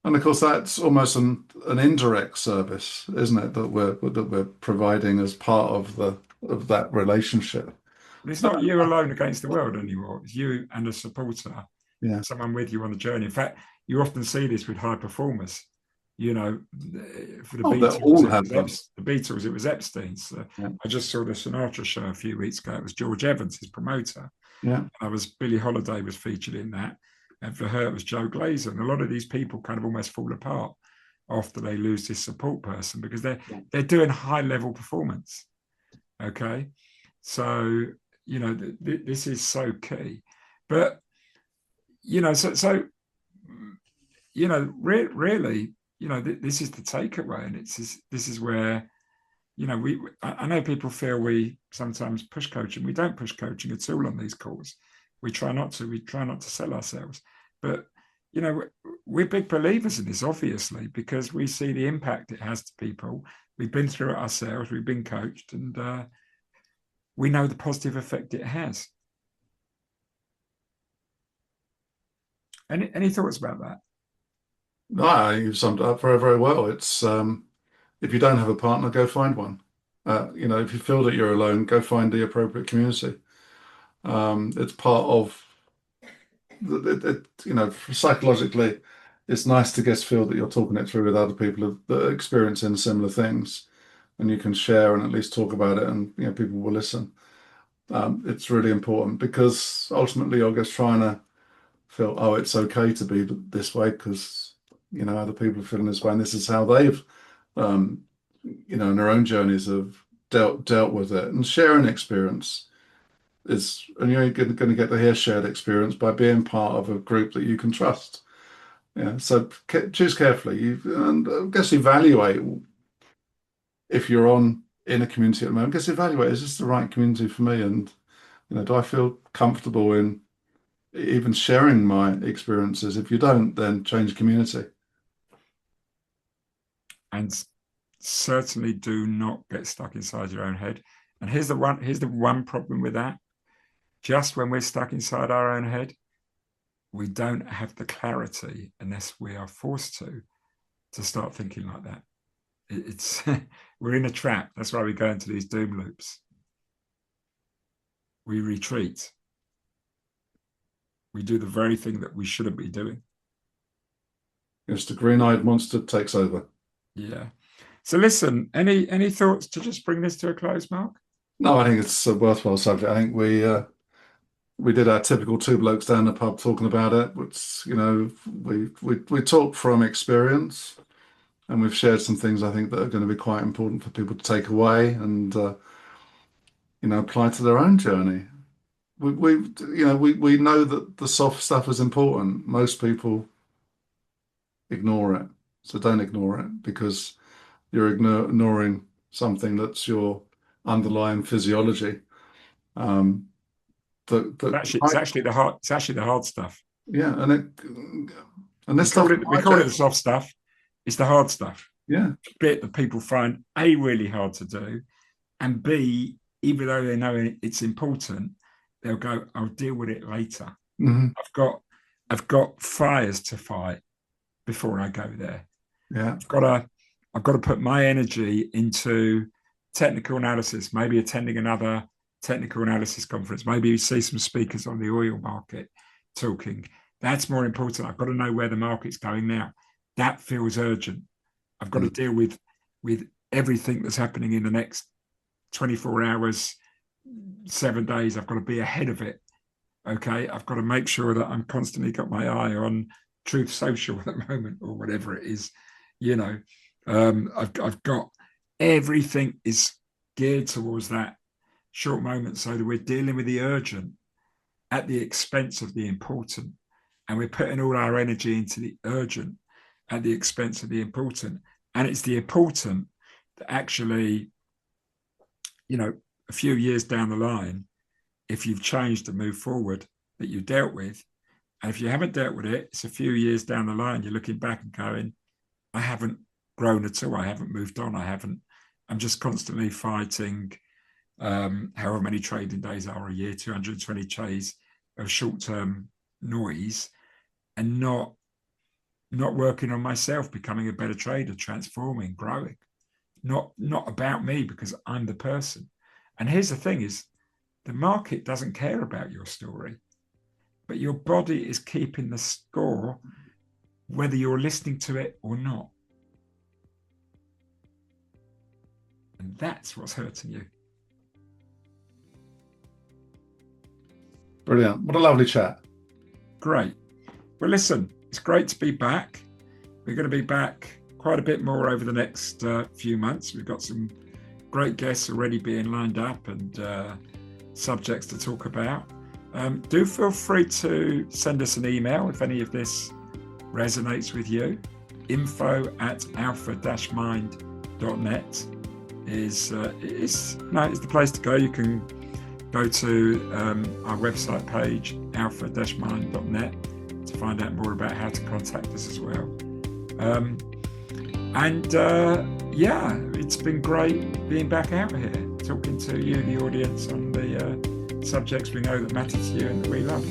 of course, that's almost an indirect service, isn't it, that we're providing as part of that relationship. And it's not you alone against the world anymore. It's you and a supporter, Yeah. someone with you on the journey. In fact, you often see this with high performers. For the Beatles, all have them. It was Epstein's. Yeah. I just saw the Sinatra show a few weeks ago. It was George Evans, his promoter. Yeah. Billie Holiday was featured in that. And for her, it was Joe Glazer. And a lot of these people kind of almost fall apart after they lose this support person because they're doing high level performance. Okay. So, this is so key. But, really, this is the takeaway. And this is where, I know people feel we sometimes push coaching. We don't push coaching at all on these calls. We try not to sell ourselves, but we're big believers in this, obviously, because we see the impact it has to people. We've been through it ourselves. We've been coached, and we know the positive effect it has. Any thoughts about that? No, you've summed it up very, very well. It's if you don't have a partner, go find one. If you feel that you're alone, go find the appropriate community. It's part of psychologically, it's nice to just feel that you're talking it through with other people that are experiencing similar things, and you can share and at least talk about it, and people will listen. It's really important because ultimately you're just trying to feel, oh, it's okay to be this way because other people are feeling this way, and this is how they've in their own journeys have dealt with it, and sharing experience and you're going to get to hear shared experience by being part of a group that you can trust. Yeah, so choose carefully. And I guess evaluate if you're in a community at the moment. I guess evaluate, is this the right community for me? And do I feel comfortable in even sharing my experiences? If you don't, then change community. And certainly do not get stuck inside your own head. And here's the one problem with that. Just when we're stuck inside our own head, we don't have the clarity unless we are forced to start thinking like that. It's we're in a trap. That's why we go into these doom loops. We retreat. We do the very thing that we shouldn't be doing. Yes, the green-eyed monster takes over. Yeah. So listen, any thoughts to just bring this to a close, Mark? No, I think it's a worthwhile subject. I think we did our typical two blokes down the pub talking about it, which we talk from experience, and we've shared some things I think that are going to be quite important for people to take away and apply to their own journey. We know that the soft stuff is important. Most people ignore it, so don't ignore it because you're ignoring something that's your underlying physiology. It's actually the hard stuff. Yeah, and this stuff we call it the soft stuff. It's the hard stuff. Yeah, the bit that people find A, really hard to do, and B, even though they know it's important, they'll go, I'll deal with it later. Mm-hmm. I've got fires to fight before I go there. Yeah, I've got to put my energy into technical analysis, maybe attending another technical analysis conference. Maybe you see some speakers on the oil market talking. That's more important. I've got to know where the market's going now. That feels urgent. I've got to deal with everything that's happening in the next 24 hours, 7 days. I've got to be ahead of it. Okay. I've got to make sure that I'm constantly got my eye on Truth Social at the moment or whatever it is. I've got everything is geared towards that short moment so that we're dealing with the urgent at the expense of the important, and we're putting all our energy into the urgent at the expense of the important. And it's the important that actually, a few years down the line, if you've changed and moved forward, that you dealt with. And if you haven't dealt with it, it's a few years down the line, you're looking back and going, I haven't grown at all. I haven't moved on. I'm just constantly fighting however many trading days are a year, 220 days of short-term noise and not working on myself, becoming a better trader, transforming, growing. Not about me, because I'm the person. And here's the thing is, the market doesn't care about your story, but your body is keeping the score whether you're listening to it or not. And that's what's hurting you. Brilliant. What a lovely chat. Great. Well, listen, it's great to be back. We're going to be back quite a bit more over the next few months. We've got some great guests already being lined up and subjects to talk about. Do feel free to send us an email if any of this resonates with you. info@alpha-mind.net is the place to go. You can go to our website page, alpha-mind.net, to find out more about how to contact us as well. It's been great being back out here, talking to you, the audience, on the subjects we know that matter to you and that we love.